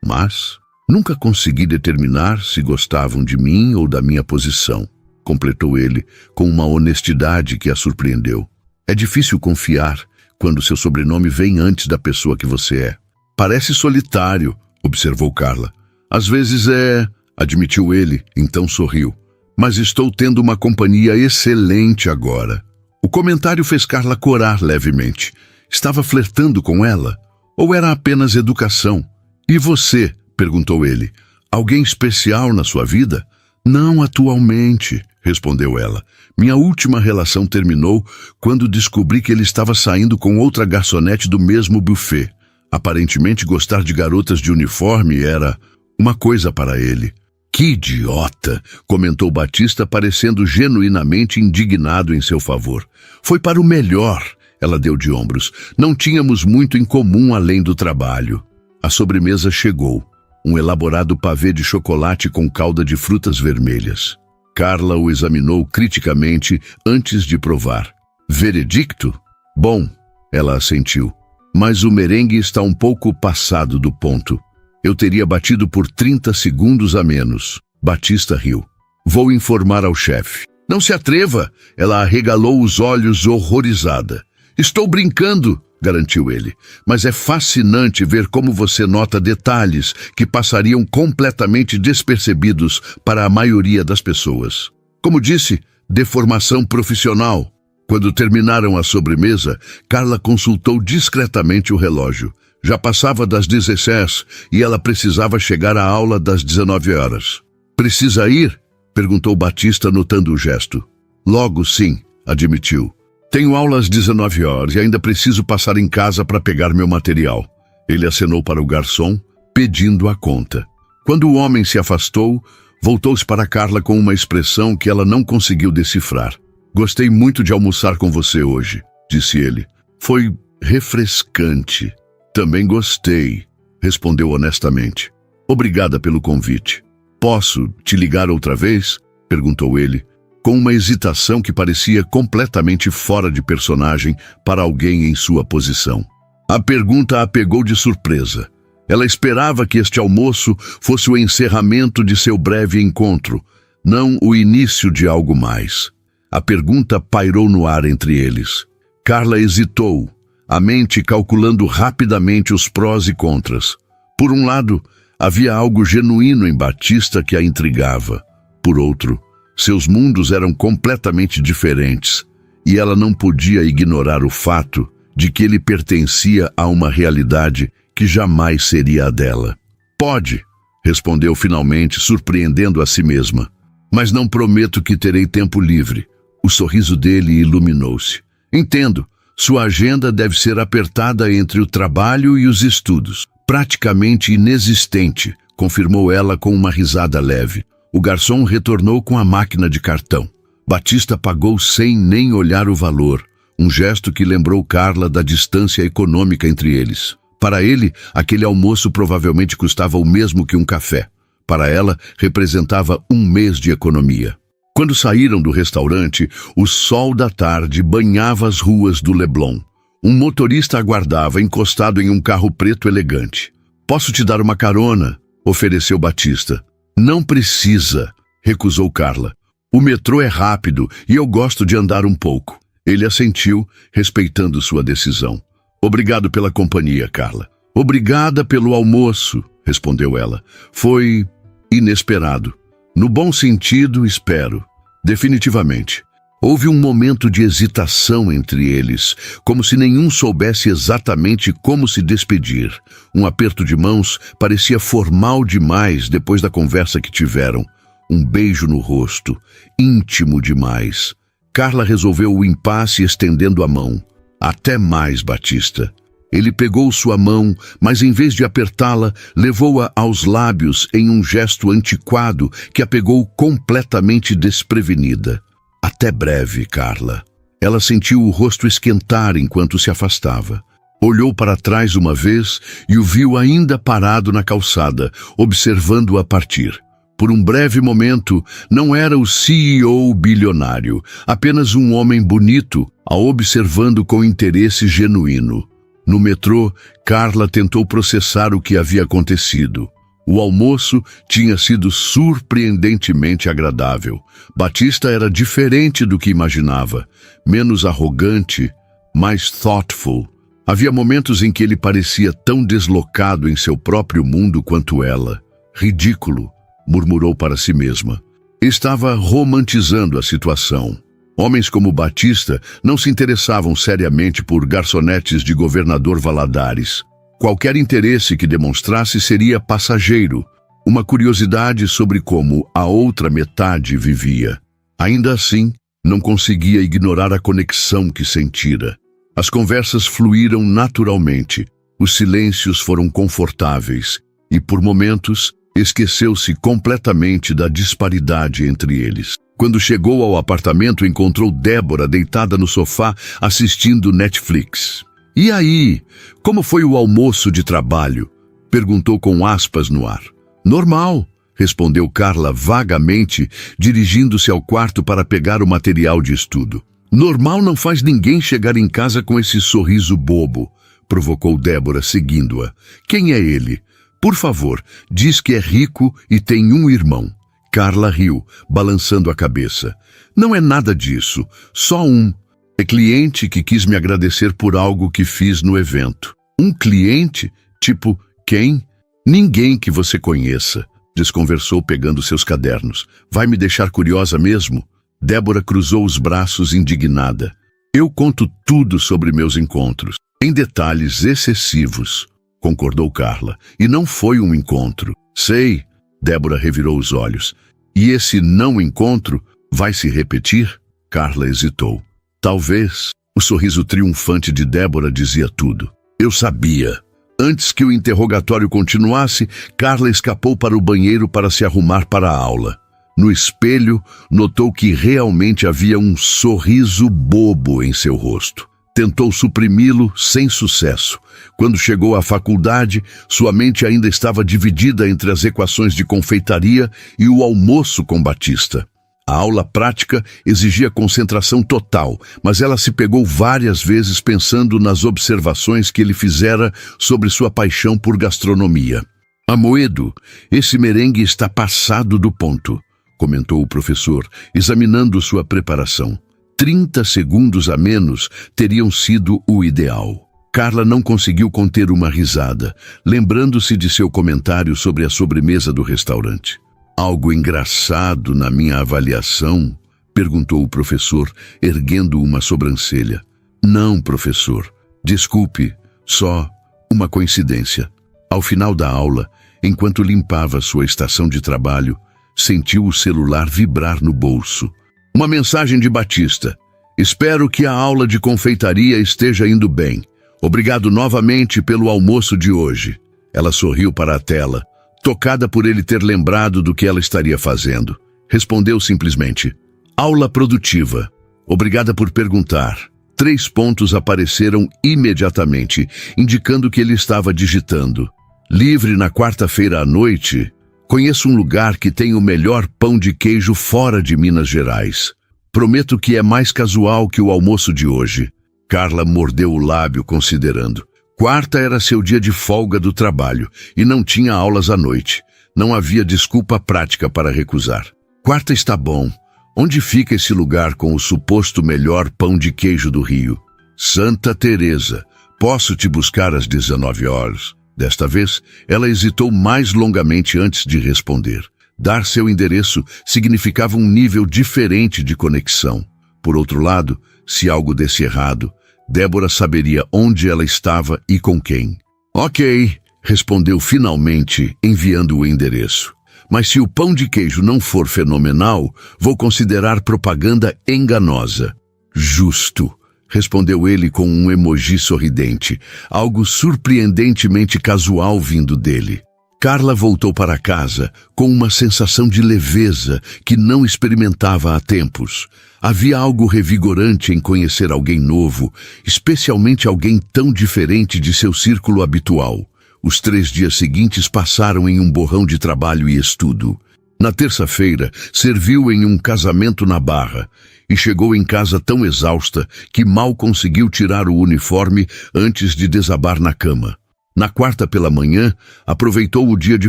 mas nunca consegui determinar se gostavam de mim ou da minha posição. Completou ele, com uma honestidade que a surpreendeu. É difícil confiar quando seu sobrenome vem antes da pessoa que você é. Parece solitário, observou Carla. Às vezes é, admitiu ele, então sorriu. Mas estou tendo uma companhia excelente agora. O comentário fez Carla corar levemente. Estava flertando com ela? Ou era apenas educação? E você? Perguntou ele. Alguém especial na sua vida? Não atualmente, respondeu ela. Minha última relação terminou quando descobri que ele estava saindo com outra garçonete do mesmo buffet. Aparentemente gostar de garotas de uniforme era uma coisa para ele. Que idiota, comentou Batista, parecendo genuinamente indignado em seu favor. Foi para o melhor, ela deu de ombros. Não tínhamos muito em comum além do trabalho. A sobremesa chegou. Um elaborado pavê de chocolate com calda de frutas vermelhas. Carla o examinou criticamente antes de provar. Veredicto? Bom, ela assentiu. Mas o merengue está um pouco passado do ponto. Eu teria batido por 30 segundos a menos. Batista riu. Vou informar ao chefe. Não se atreva! Ela arregalou os olhos horrorizada. Estou brincando, garantiu ele, mas é fascinante ver como você nota detalhes que passariam completamente despercebidos para a maioria das pessoas. Como disse, deformação profissional. Quando terminaram a sobremesa, Carla consultou discretamente o relógio. Já passava das 16 e ela precisava chegar à aula das 19 horas. Precisa ir? Perguntou Batista, notando o gesto. Logo sim, admitiu. Tenho aula às 19 horas e ainda preciso passar em casa para pegar meu material. Ele acenou para o garçom, pedindo a conta. Quando o homem se afastou, voltou-se para Carla com uma expressão que ela não conseguiu decifrar. Gostei muito de almoçar com você hoje, disse ele. Foi refrescante. Também gostei, respondeu honestamente. Obrigada pelo convite. Posso te ligar outra vez? Perguntou ele, com uma hesitação que parecia completamente fora de personagem para alguém em sua posição. A pergunta a pegou de surpresa. Ela esperava que este almoço fosse o encerramento de seu breve encontro, não o início de algo mais. A pergunta pairou no ar entre eles. Carla hesitou, a mente calculando rapidamente os prós e contras. Por um lado, havia algo genuíno em Batista que a intrigava. Por outro, seus mundos eram completamente diferentes, e ela não podia ignorar o fato de que ele pertencia a uma realidade que jamais seria a dela. Pode, respondeu finalmente, surpreendendo a si mesma. Mas não prometo que terei tempo livre. O sorriso dele iluminou-se. Entendo, sua agenda deve ser apertada entre o trabalho e os estudos. Praticamente inexistente, confirmou ela com uma risada leve. O garçom retornou com a máquina de cartão. Batista pagou sem nem olhar o valor, um gesto que lembrou Carla da distância econômica entre eles. Para ele, aquele almoço provavelmente custava o mesmo que um café. Para ela, representava um mês de economia. Quando saíram do restaurante, o sol da tarde banhava as ruas do Leblon. Um motorista aguardava encostado em um carro preto elegante. Posso te dar uma carona? Ofereceu Batista. Não precisa, recusou Carla. O metrô é rápido e eu gosto de andar um pouco. Ele assentiu, respeitando sua decisão. Obrigado pela companhia, Carla. Obrigada pelo almoço, respondeu ela. Foi inesperado. No bom sentido, espero. Definitivamente. Houve um momento de hesitação entre eles, como se nenhum soubesse exatamente como se despedir. Um aperto de mãos parecia formal demais depois da conversa que tiveram. Um beijo no rosto, íntimo demais. Carla resolveu o impasse estendendo a mão. Até mais, Batista. Ele pegou sua mão, mas em vez de apertá-la, levou-a aos lábios em um gesto antiquado que a pegou completamente desprevenida. Até breve, Carla. Ela sentiu o rosto esquentar enquanto se afastava. Olhou para trás uma vez e o viu ainda parado na calçada, observando-a partir. Por um breve momento, não era o CEO bilionário, apenas um homem bonito, a observando com interesse genuíno. No metrô, Carla tentou processar o que havia acontecido. O almoço tinha sido surpreendentemente agradável. Batista era diferente do que imaginava, menos arrogante, mais thoughtful. Havia momentos em que ele parecia tão deslocado em seu próprio mundo quanto ela. Ridículo, murmurou para si mesma. Estava romantizando a situação. Homens como Batista não se interessavam seriamente por garçonetes de governador Valadares. Qualquer interesse que demonstrasse seria passageiro, uma curiosidade sobre como a outra metade vivia. Ainda assim, não conseguia ignorar a conexão que sentira. As conversas fluíram naturalmente, os silêncios foram confortáveis e, por momentos, esqueceu-se completamente da disparidade entre eles. Quando chegou ao apartamento, encontrou Débora deitada no sofá assistindo Netflix. "E aí, como foi o almoço de trabalho?" perguntou com aspas no ar. "Normal", respondeu Carla vagamente, dirigindo-se ao quarto para pegar o material de estudo. "Normal não faz ninguém chegar em casa com esse sorriso bobo", provocou Débora, seguindo-a. "Quem é ele? Por favor, diz que é rico e tem um irmão." Carla riu, balançando a cabeça. "Não é nada disso, só um. É cliente que quis me agradecer por algo que fiz no evento." "Um cliente? Tipo, quem?" "Ninguém que você conheça", desconversou pegando seus cadernos. "Vai me deixar curiosa mesmo?" Débora cruzou os braços indignada. "Eu conto tudo sobre meus encontros, em detalhes excessivos", concordou Carla. "E não foi um encontro." "Sei." Débora revirou os olhos. "E esse não encontro vai se repetir?" Carla hesitou. "Talvez." O sorriso triunfante de Débora dizia tudo. "Eu sabia." Antes que o interrogatório continuasse, Carla escapou para o banheiro para se arrumar para a aula. No espelho, notou que realmente havia um sorriso bobo em seu rosto. Tentou suprimi-lo sem sucesso. Quando chegou à faculdade, sua mente ainda estava dividida entre as equações de confeitaria e o almoço com Batista. A aula prática exigia concentração total, mas ela se pegou várias vezes pensando nas observações que ele fizera sobre sua paixão por gastronomia. "Amoedo, esse merengue está passado do ponto", comentou o professor, examinando sua preparação. 30 segundos a menos teriam sido o ideal. Carla não conseguiu conter uma risada, lembrando-se de seu comentário sobre a sobremesa do restaurante. "Algo engraçado na minha avaliação?" perguntou o professor, erguendo uma sobrancelha. "Não, professor. Desculpe, só uma coincidência." Ao final da aula, enquanto limpava sua estação de trabalho, sentiu o celular vibrar no bolso. Uma mensagem de Batista. "Espero que a aula de confeitaria esteja indo bem. Obrigado novamente pelo almoço de hoje." Ela sorriu para a tela, tocada por ele ter lembrado do que ela estaria fazendo. Respondeu simplesmente: "Aula produtiva. Obrigada por perguntar." 3 pontos apareceram imediatamente, indicando que ele estava digitando. "Livre na quarta-feira à noite? Conheço um lugar que tem o melhor pão de queijo fora de Minas Gerais. Prometo que é mais casual que o almoço de hoje." Carla mordeu o lábio considerando. Quarta era seu dia de folga do trabalho e não tinha aulas à noite. Não havia desculpa prática para recusar. "Quarta está bom. Onde fica esse lugar com o suposto melhor pão de queijo do Rio?" "Santa Teresa. Posso te buscar às 19 horas? Desta vez, ela hesitou mais longamente antes de responder. Dar seu endereço significava um nível diferente de conexão. Por outro lado, se algo desse errado, Débora saberia onde ela estava e com quem. Ok, respondeu finalmente, enviando o endereço. Mas se o pão de queijo não for fenomenal, vou considerar propaganda enganosa. Justo, respondeu ele com um emoji sorridente, algo surpreendentemente casual vindo dele. Carla voltou para casa com uma sensação de leveza que não experimentava há tempos. Havia algo revigorante em conhecer alguém novo, especialmente alguém tão diferente de seu círculo habitual. Os 3 dias seguintes passaram em um borrão de trabalho e estudo. Na terça-feira, serviu em um casamento na Barra e chegou em casa tão exausta que mal conseguiu tirar o uniforme antes de desabar na cama. Na quarta pela manhã, aproveitou o dia de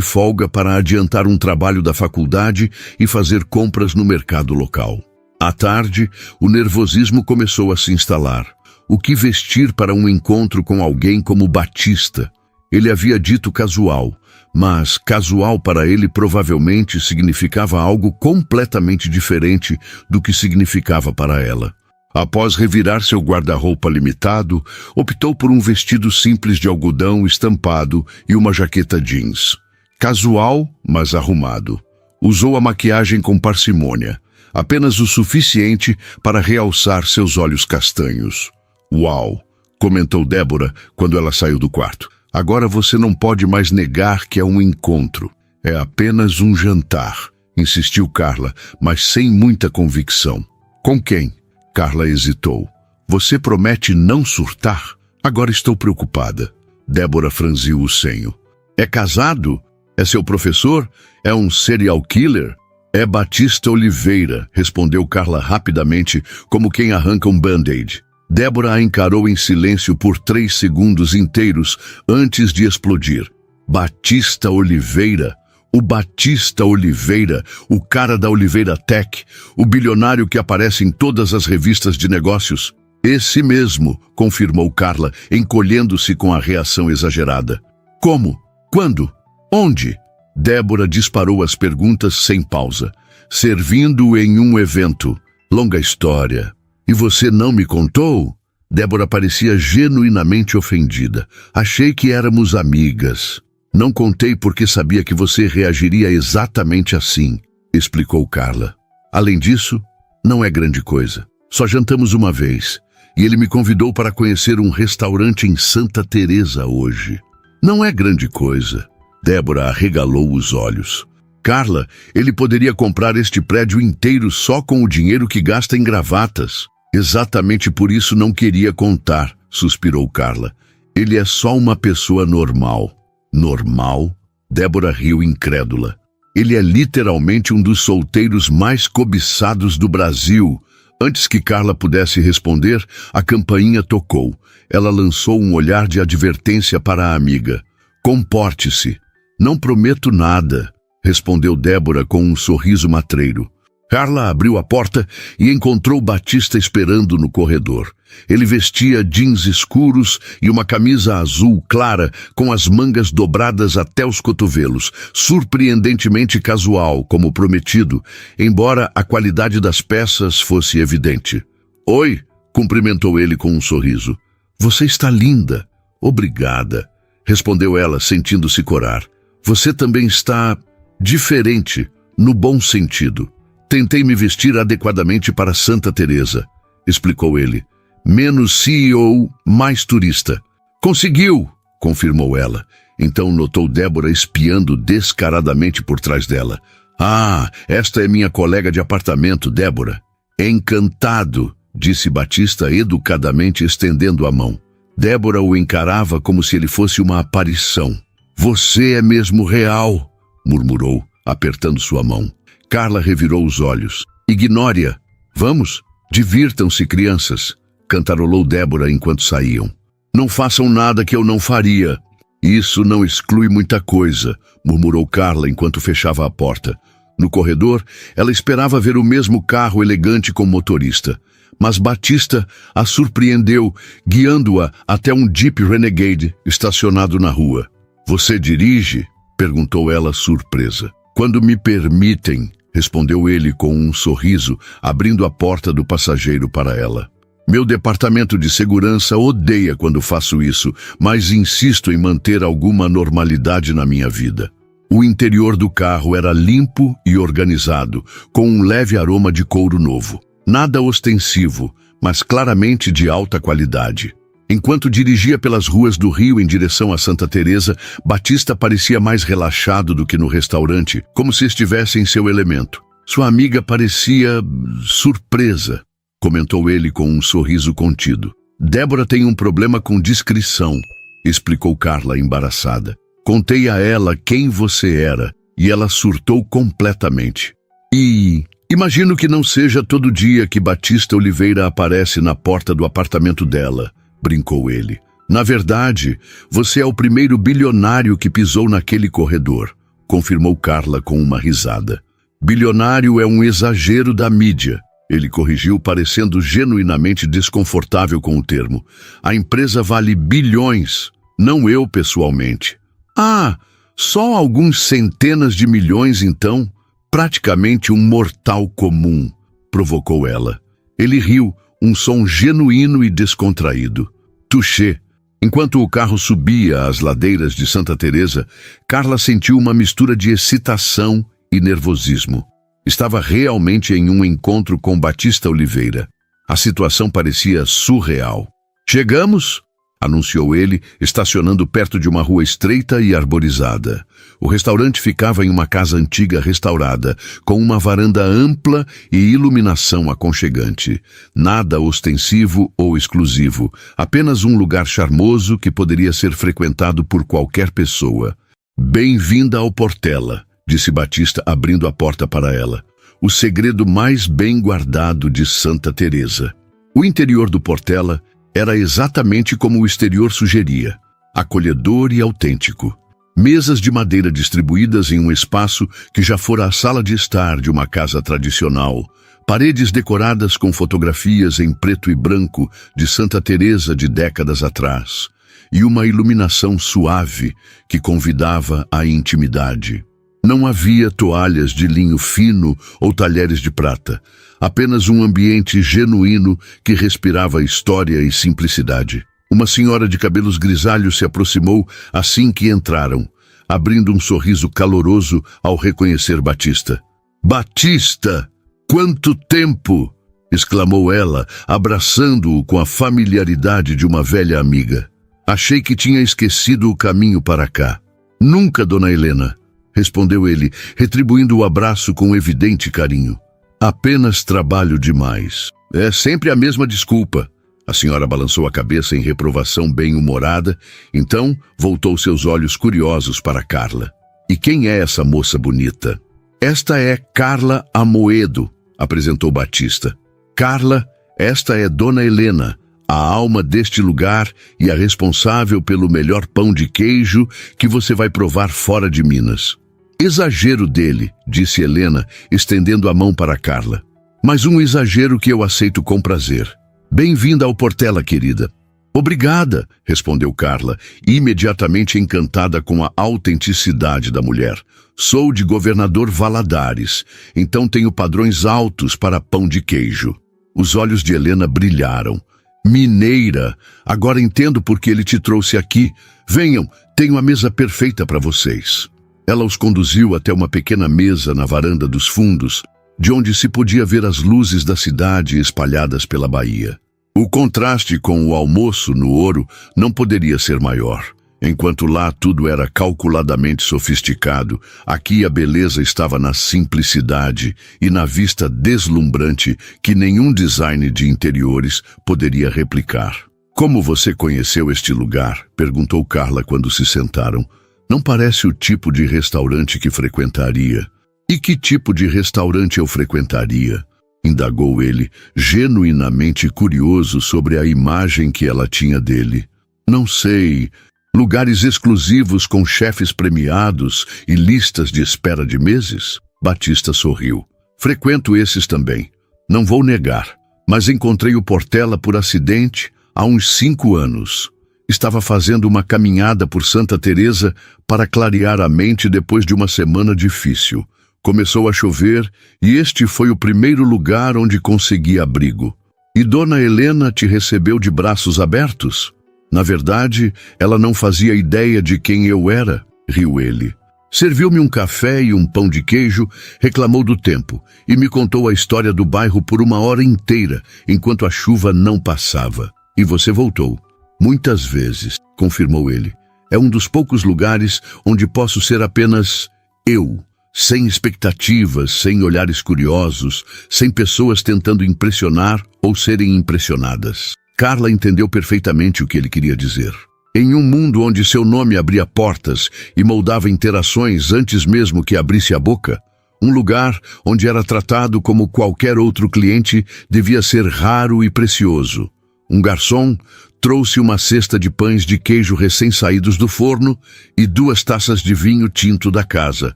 folga para adiantar um trabalho da faculdade e fazer compras no mercado local. À tarde, o nervosismo começou a se instalar. O que vestir para um encontro com alguém como Batista? Ele havia dito casual, mas casual para ele provavelmente significava algo completamente diferente do que significava para ela. Após revirar seu guarda-roupa limitado, optou por um vestido simples de algodão estampado e uma jaqueta jeans. Casual, mas arrumado. Usou a maquiagem com parcimônia, apenas o suficiente para realçar seus olhos castanhos. Uau, comentou Débora quando ela saiu do quarto. Agora você não pode mais negar que é um encontro. É apenas um jantar, insistiu Carla, mas sem muita convicção. Com quem? Carla hesitou. Você promete não surtar? Agora estou preocupada. Débora franziu o senho. É casado? É seu professor? É um serial killer? É Batista Oliveira, respondeu Carla rapidamente, como quem arranca um band-aid. Débora a encarou em silêncio por 3 segundos inteiros antes de explodir. Batista Oliveira? O Batista Oliveira, o cara da Oliveira Tech, o bilionário que aparece em todas as revistas de negócios? Esse mesmo, confirmou Carla, encolhendo-se com a reação exagerada. Como? Quando? Onde? Débora disparou as perguntas sem pausa. Servindo em um evento. Longa história. E você não me contou? Débora parecia genuinamente ofendida. Achei que éramos amigas. Não contei porque sabia que você reagiria exatamente assim, explicou Carla. Além disso, não é grande coisa. Só jantamos uma vez. E ele me convidou para conhecer um restaurante em Santa Teresa hoje. Não é grande coisa. Débora arregalou os olhos. Carla, ele poderia comprar este prédio inteiro só com o dinheiro que gasta em gravatas. Exatamente por isso não queria contar, suspirou Carla. Ele é só uma pessoa normal. Normal? Débora riu incrédula. Ele é literalmente um dos solteiros mais cobiçados do Brasil. Antes que Carla pudesse responder, a campainha tocou. Ela lançou um olhar de advertência para a amiga. Comporte-se. Não prometo nada, respondeu Débora com um sorriso matreiro. Carla abriu a porta e encontrou Batista esperando no corredor. Ele vestia jeans escuros e uma camisa azul clara com as mangas dobradas até os cotovelos, surpreendentemente casual, como prometido, embora a qualidade das peças fosse evidente. Oi, cumprimentou ele com um sorriso. Você está linda. Obrigada, respondeu ela, sentindo-se corar. Você também está diferente, no bom sentido. Tentei me vestir adequadamente para Santa Teresa, explicou ele. Menos CEO, mais turista. Conseguiu, confirmou ela. Então notou Débora espiando descaradamente por trás dela. Ah, esta é minha colega de apartamento, Débora. Encantado, disse Batista educadamente estendendo a mão. Débora o encarava como se ele fosse uma aparição. Você é mesmo real, murmurou, apertando sua mão. Carla revirou os olhos. Ignore-a. Vamos, divirtam-se, crianças, cantarolou Débora enquanto saíam. Não façam nada que eu não faria. Isso não exclui muita coisa, murmurou Carla enquanto fechava a porta. No corredor, ela esperava ver o mesmo carro elegante com motorista. Mas Batista a surpreendeu, guiando-a até um Jeep Renegade estacionado na rua. Você dirige? Perguntou ela surpresa. Quando me permitem, respondeu ele com um sorriso, abrindo a porta do passageiro para ela. Meu departamento de segurança odeia quando faço isso, mas insisto em manter alguma normalidade na minha vida. O interior do carro era limpo e organizado, com um leve aroma de couro novo. Nada ostensivo, mas claramente de alta qualidade. Enquanto dirigia pelas ruas do Rio em direção a Santa Teresa, Batista parecia mais relaxado do que no restaurante, como se estivesse em seu elemento. Sua amiga parecia surpresa, comentou ele com um sorriso contido. Débora tem um problema com discrição, explicou Carla embaraçada. Contei a ela quem você era e ela surtou completamente. E imagino que não seja todo dia que Batista Oliveira aparece na porta do apartamento dela, brincou ele. Na verdade, você é o primeiro bilionário que pisou naquele corredor, confirmou Carla com uma risada. Bilionário é um exagero da mídia, ele corrigiu, parecendo genuinamente desconfortável com o termo. A empresa vale bilhões, não eu pessoalmente. Ah, só alguns centenas de milhões então? Praticamente um mortal comum, provocou ela. Ele riu, um som genuíno e descontraído. Touché. Enquanto o carro subia as ladeiras de Santa Teresa, Carla sentiu uma mistura de excitação e nervosismo. Estava realmente em um encontro com Batista Oliveira. A situação parecia surreal. Chegamos, anunciou ele, estacionando perto de uma rua estreita e arborizada. O restaurante ficava em uma casa antiga restaurada, com uma varanda ampla e iluminação aconchegante. Nada ostensivo ou exclusivo, apenas um lugar charmoso que poderia ser frequentado por qualquer pessoa. Bem-vinda ao Portela, disse Batista, abrindo a porta para ela. O segredo mais bem guardado de Santa Teresa. O interior do Portela era exatamente como o exterior sugeria, acolhedor e autêntico. Mesas de madeira distribuídas em um espaço que já fora a sala de estar de uma casa tradicional, paredes decoradas com fotografias em preto e branco de Santa Teresa de décadas atrás, e uma iluminação suave que convidava à intimidade. Não havia toalhas de linho fino ou talheres de prata, apenas um ambiente genuíno que respirava história e simplicidade. Uma senhora de cabelos grisalhos se aproximou assim que entraram, abrindo um sorriso caloroso ao reconhecer Batista. «Batista! Quanto tempo!» exclamou ela, abraçando-o com a familiaridade de uma velha amiga. «Achei que tinha esquecido o caminho para cá.» «Nunca, dona Helena», respondeu ele, retribuindo o abraço com evidente carinho. «Apenas trabalho demais. É sempre a mesma desculpa.» A senhora balançou a cabeça em reprovação bem-humorada, então voltou seus olhos curiosos para Carla. «E quem é essa moça bonita?» «Esta é Carla Amoedo», apresentou Batista. «Carla, esta é Dona Helena, a alma deste lugar e a responsável pelo melhor pão de queijo que você vai provar fora de Minas.» «Exagero dele», disse Helena, estendendo a mão para Carla. «Mas um exagero que eu aceito com prazer. Bem-vinda ao Portela, querida.» «Obrigada», respondeu Carla, imediatamente encantada com a autenticidade da mulher. «Sou de Governador Valadares, então tenho padrões altos para pão de queijo.» Os olhos de Helena brilharam. «Mineira, agora entendo por que ele te trouxe aqui. Venham, tenho a mesa perfeita para vocês.» Ela os conduziu até uma pequena mesa na varanda dos fundos, de onde se podia ver as luzes da cidade espalhadas pela baía. O contraste com o almoço no Ouro não poderia ser maior. Enquanto lá tudo era calculadamente sofisticado, aqui a beleza estava na simplicidade e na vista deslumbrante que nenhum design de interiores poderia replicar. «Como você conheceu este lugar?» perguntou Carla quando se sentaram. «Não parece o tipo de restaurante que frequentaria.» «E que tipo de restaurante eu frequentaria?» indagou ele, genuinamente curioso sobre a imagem que ela tinha dele. «Não sei. Lugares exclusivos com chefes premiados e listas de espera de meses?» Batista sorriu. «Frequento esses também. Não vou negar. Mas encontrei o Portela por acidente há uns 5 anos. Estava fazendo uma caminhada por Santa Teresa para clarear a mente depois de uma semana difícil. Começou a chover e este foi o primeiro lugar onde consegui abrigo. E Dona Helena te recebeu de braços abertos? Na verdade, ela não fazia ideia de quem eu era, riu ele. Serviu-me um café e um pão de queijo, reclamou do tempo e me contou a história do bairro por 1 hora inteira, enquanto a chuva não passava. E você voltou. Muitas vezes, confirmou ele. É um dos poucos lugares onde posso ser apenas eu, sem expectativas, sem olhares curiosos, sem pessoas tentando impressionar ou serem impressionadas. Carla entendeu perfeitamente o que ele queria dizer. Em um mundo onde seu nome abria portas e moldava interações antes mesmo que abrisse a boca, um lugar onde era tratado como qualquer outro cliente devia ser raro e precioso. Um garçom trouxe uma cesta de pães de queijo recém-saídos do forno e 2 taças de vinho tinto da casa,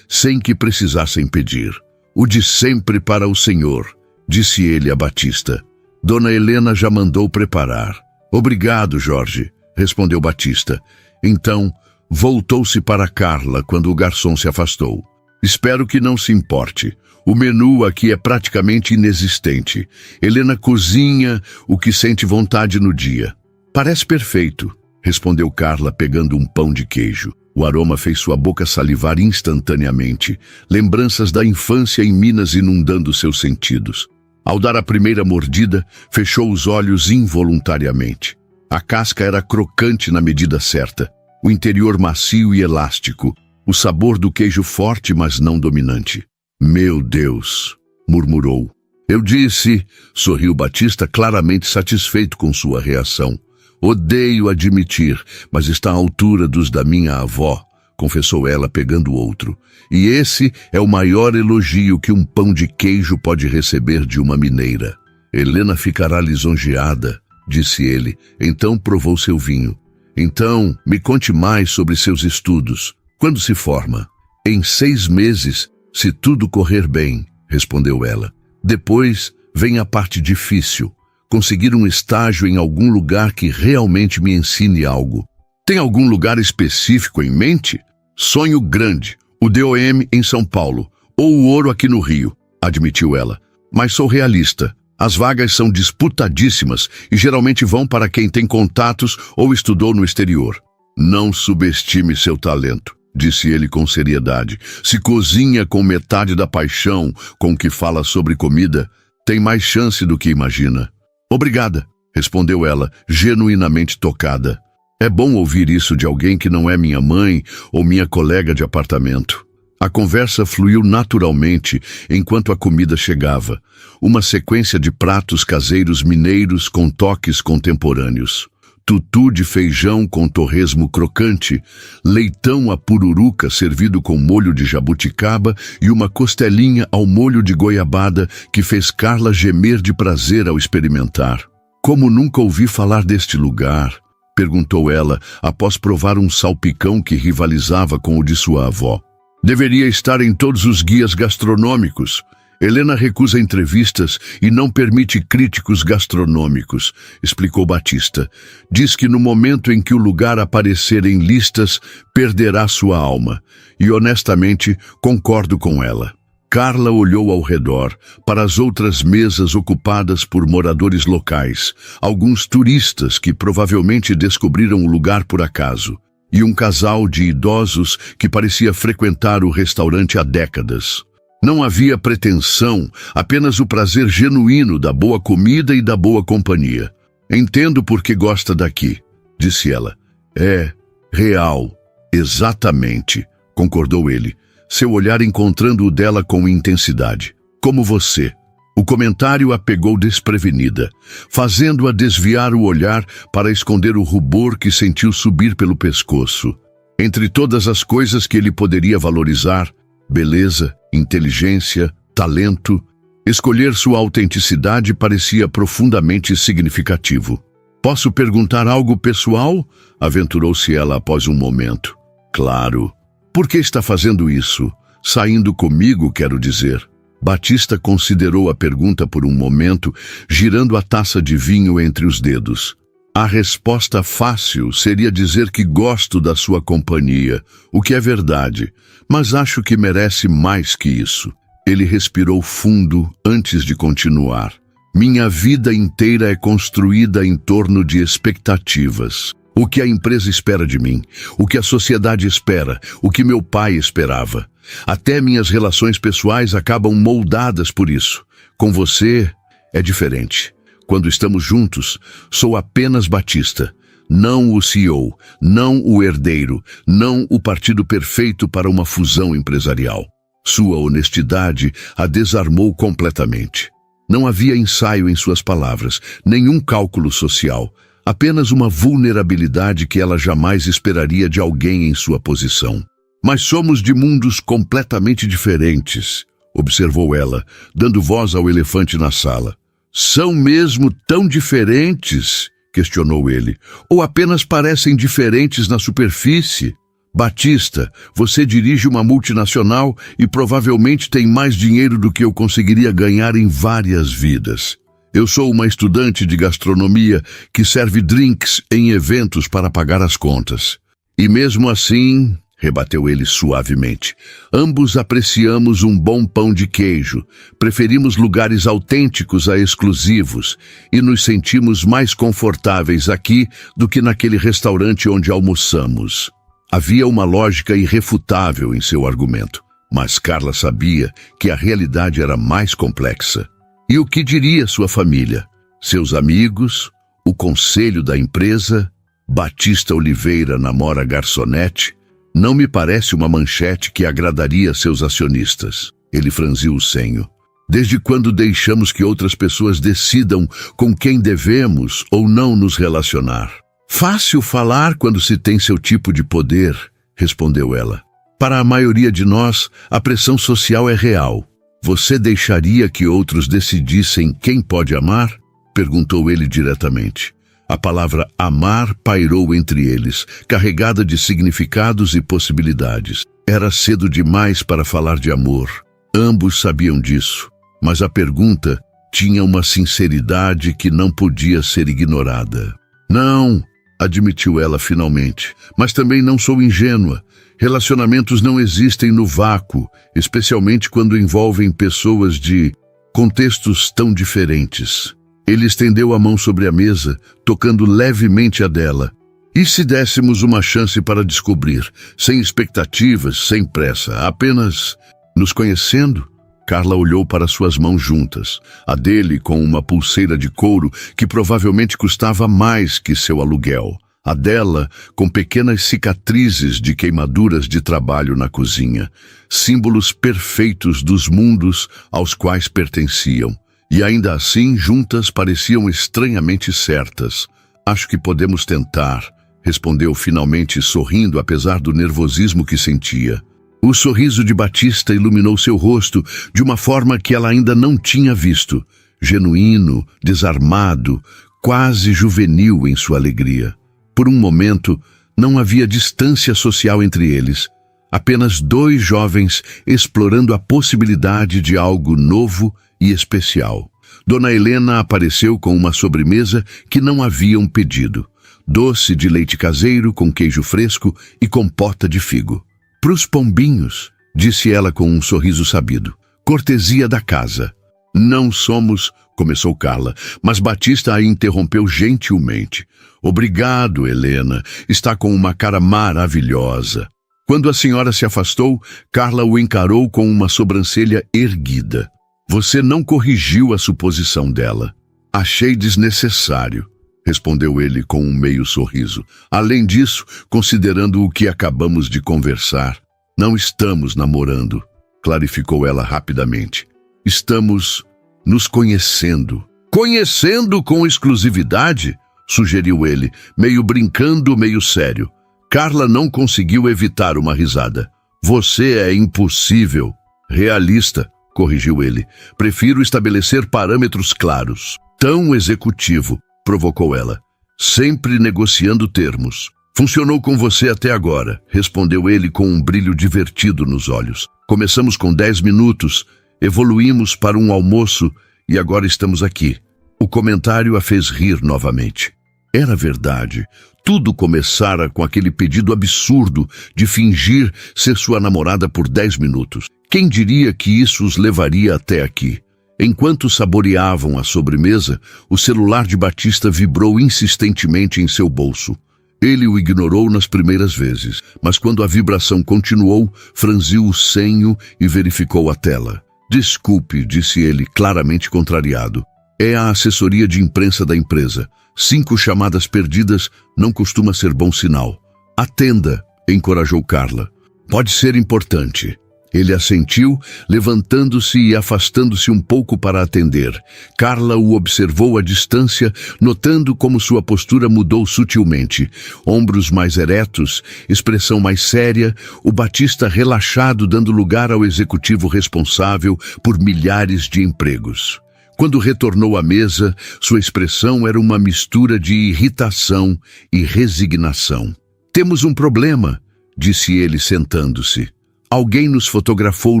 sem que precisassem pedir. O de sempre para o senhor, disse ele a Batista. Dona Helena já mandou preparar. Obrigado, Jorge, respondeu Batista. Então, voltou-se para Carla quando o garçom se afastou. Espero que não se importe. O menu aqui é praticamente inexistente. Helena cozinha o que sente vontade no dia. Parece perfeito, respondeu Carla pegando um pão de queijo. O aroma fez sua boca salivar instantaneamente, lembranças da infância em Minas inundando seus sentidos. Ao dar a primeira mordida, fechou os olhos involuntariamente. A casca era crocante na medida certa, o interior macio e elástico, o sabor do queijo forte, mas não dominante. Meu Deus, murmurou. Eu disse, sorriu Batista, claramente satisfeito com sua reação. Odeio admitir, mas está à altura dos da minha avó, confessou ela pegando outro. E esse é o maior elogio que um pão de queijo pode receber de uma mineira. Helena ficará lisonjeada, disse ele, então provou seu vinho. Então, me conte mais sobre seus estudos. Quando se forma? Em 6 meses, se tudo correr bem, respondeu ela. Depois vem a parte difícil. Conseguir um estágio em algum lugar que realmente me ensine algo. Tem algum lugar específico em mente? Sonho grande, o DOM em São Paulo, ou o ouro aqui no Rio, admitiu ela. Mas sou realista. As vagas são disputadíssimas e geralmente vão para quem tem contatos ou estudou no exterior. Não subestime seu talento, disse ele com seriedade. Se cozinha com metade da paixão com que fala sobre comida, tem mais chance do que imagina. Obrigada, respondeu ela, genuinamente tocada. É bom ouvir isso de alguém que não é minha mãe ou minha colega de apartamento. A conversa fluiu naturalmente enquanto a comida chegava, uma sequência de pratos caseiros mineiros com toques contemporâneos. Tutu de feijão com torresmo crocante, leitão à pururuca servido com molho de jabuticaba e uma costelinha ao molho de goiabada que fez Carla gemer de prazer ao experimentar. Como nunca ouvi falar deste lugar? Perguntou ela após provar um salpicão que rivalizava com o de sua avó. Deveria estar em todos os guias gastronômicos. Helena recusa entrevistas e não permite críticos gastronômicos, explicou Batista. Diz que no momento em que o lugar aparecer em listas, perderá sua alma. E honestamente, concordo com ela. Carla olhou ao redor, para as outras mesas ocupadas por moradores locais, alguns turistas que provavelmente descobriram o lugar por acaso, e um casal de idosos que parecia frequentar o restaurante há décadas. Não havia pretensão, apenas o prazer genuíno da boa comida e da boa companhia. Entendo por que gosta daqui, disse ela. É real, exatamente, concordou ele, seu olhar encontrando o dela com intensidade. Como você. O comentário a pegou desprevenida, fazendo-a desviar o olhar para esconder o rubor que sentiu subir pelo pescoço. Entre todas as coisas que ele poderia valorizar, beleza, inteligência, talento, escolher sua autenticidade parecia profundamente significativo. Posso perguntar algo pessoal? Aventurou-se ela após um momento. Claro. Por que está fazendo isso? Saindo comigo, quero dizer. Batista considerou a pergunta por um momento, girando a taça de vinho entre os dedos. A resposta fácil seria dizer que gosto da sua companhia, o que é verdade, mas acho que merece mais que isso. Ele respirou fundo antes de continuar. Minha vida inteira é construída em torno de expectativas. O que a empresa espera de mim, o que a sociedade espera, o que meu pai esperava. Até minhas relações pessoais acabam moldadas por isso. Com você, é diferente. Quando estamos juntos, sou apenas Batista, não o CEO, não o herdeiro, não o partido perfeito para uma fusão empresarial. Sua honestidade a desarmou completamente. Não havia ensaio em suas palavras, nenhum cálculo social, apenas uma vulnerabilidade que ela jamais esperaria de alguém em sua posição. Mas somos de mundos completamente diferentes, observou ela, dando voz ao elefante na sala. São mesmo tão diferentes? Questionou ele. Ou apenas parecem diferentes na superfície? Batista, você dirige uma multinacional e provavelmente tem mais dinheiro do que eu conseguiria ganhar em várias vidas. Eu sou uma estudante de gastronomia que serve drinks em eventos para pagar as contas. E mesmo assim, rebateu ele suavemente, ambos apreciamos um bom pão de queijo, preferimos lugares autênticos a exclusivos e nos sentimos mais confortáveis aqui do que naquele restaurante onde almoçamos. Havia uma lógica irrefutável em seu argumento, mas Carla sabia que a realidade era mais complexa. E o que diria sua família? Seus amigos? O conselho da empresa? Batista Oliveira namora garçonete? Não me parece uma manchete que agradaria seus acionistas. Ele franziu o senho. Desde quando deixamos que outras pessoas decidam com quem devemos ou não nos relacionar? Fácil falar quando se tem seu tipo de poder, respondeu ela. Para a maioria de nós, a pressão social é real. Você deixaria que outros decidissem quem pode amar? Perguntou ele diretamente. A palavra amar pairou entre eles, carregada de significados e possibilidades. Era cedo demais para falar de amor. Ambos sabiam disso, mas a pergunta tinha uma sinceridade que não podia ser ignorada. Não, admitiu ela finalmente, mas também não sou ingênua. Relacionamentos não existem no vácuo, especialmente quando envolvem pessoas de contextos tão diferentes. Ele estendeu a mão sobre a mesa, tocando levemente a dela. E se dessemos uma chance para descobrir, sem expectativas, sem pressa, apenas nos conhecendo? Carla olhou para suas mãos juntas, a dele com uma pulseira de couro que provavelmente custava mais que seu aluguel. A dela com pequenas cicatrizes de queimaduras de trabalho na cozinha, símbolos perfeitos dos mundos aos quais pertenciam. E ainda assim, juntas pareciam estranhamente certas. Acho que podemos tentar, respondeu finalmente sorrindo apesar do nervosismo que sentia. O sorriso de Batista iluminou seu rosto de uma forma que ela ainda não tinha visto. Genuíno, desarmado, quase juvenil em sua alegria. Por um momento, não havia distância social entre eles. Apenas dois jovens explorando a possibilidade de algo novo e especial. Dona Helena apareceu com uma sobremesa que não haviam pedido. Doce de leite caseiro com queijo fresco e compota de figo. Pros pombinhos, disse ela com um sorriso sabido. Cortesia da casa. Não somos, começou Carla, mas Batista a interrompeu gentilmente. Obrigado, Helena. Está com uma cara maravilhosa. Quando a senhora se afastou, Carla o encarou com uma sobrancelha erguida. Você não corrigiu a suposição dela. Achei desnecessário, respondeu ele com um meio sorriso. Além disso, considerando o que acabamos de conversar, não estamos namorando, clarificou ela rapidamente. Estamos nos conhecendo. Conhecendo com exclusividade? Sugeriu ele, meio brincando, meio sério. Carla não conseguiu evitar uma risada. Você é impossível. Realista, corrigiu ele. Prefiro estabelecer parâmetros claros. Tão executivo, provocou ela. Sempre negociando termos. Funcionou com você até agora, respondeu ele com um brilho divertido nos olhos. Começamos com 10 minutos, evoluímos para um almoço e agora estamos aqui. O comentário a fez rir novamente. Era verdade. Tudo começara com aquele pedido absurdo de fingir ser sua namorada por 10 minutos. Quem diria que isso os levaria até aqui? Enquanto saboreavam a sobremesa, o celular de Batista vibrou insistentemente em seu bolso. Ele o ignorou nas primeiras vezes, mas quando a vibração continuou, franziu o senho e verificou a tela. Desculpe, disse ele, claramente contrariado. É a assessoria de imprensa da empresa. 5 chamadas perdidas não costuma ser bom sinal. Atenda, encorajou Carla. Pode ser importante. Ele assentiu, levantando-se e afastando-se um pouco para atender. Carla o observou à distância, notando como sua postura mudou sutilmente. Ombros mais eretos, expressão mais séria, o Batista relaxado dando lugar ao executivo responsável por milhares de empregos. Quando retornou à mesa, sua expressão era uma mistura de irritação e resignação. Temos um problema, disse ele sentando-se. Alguém nos fotografou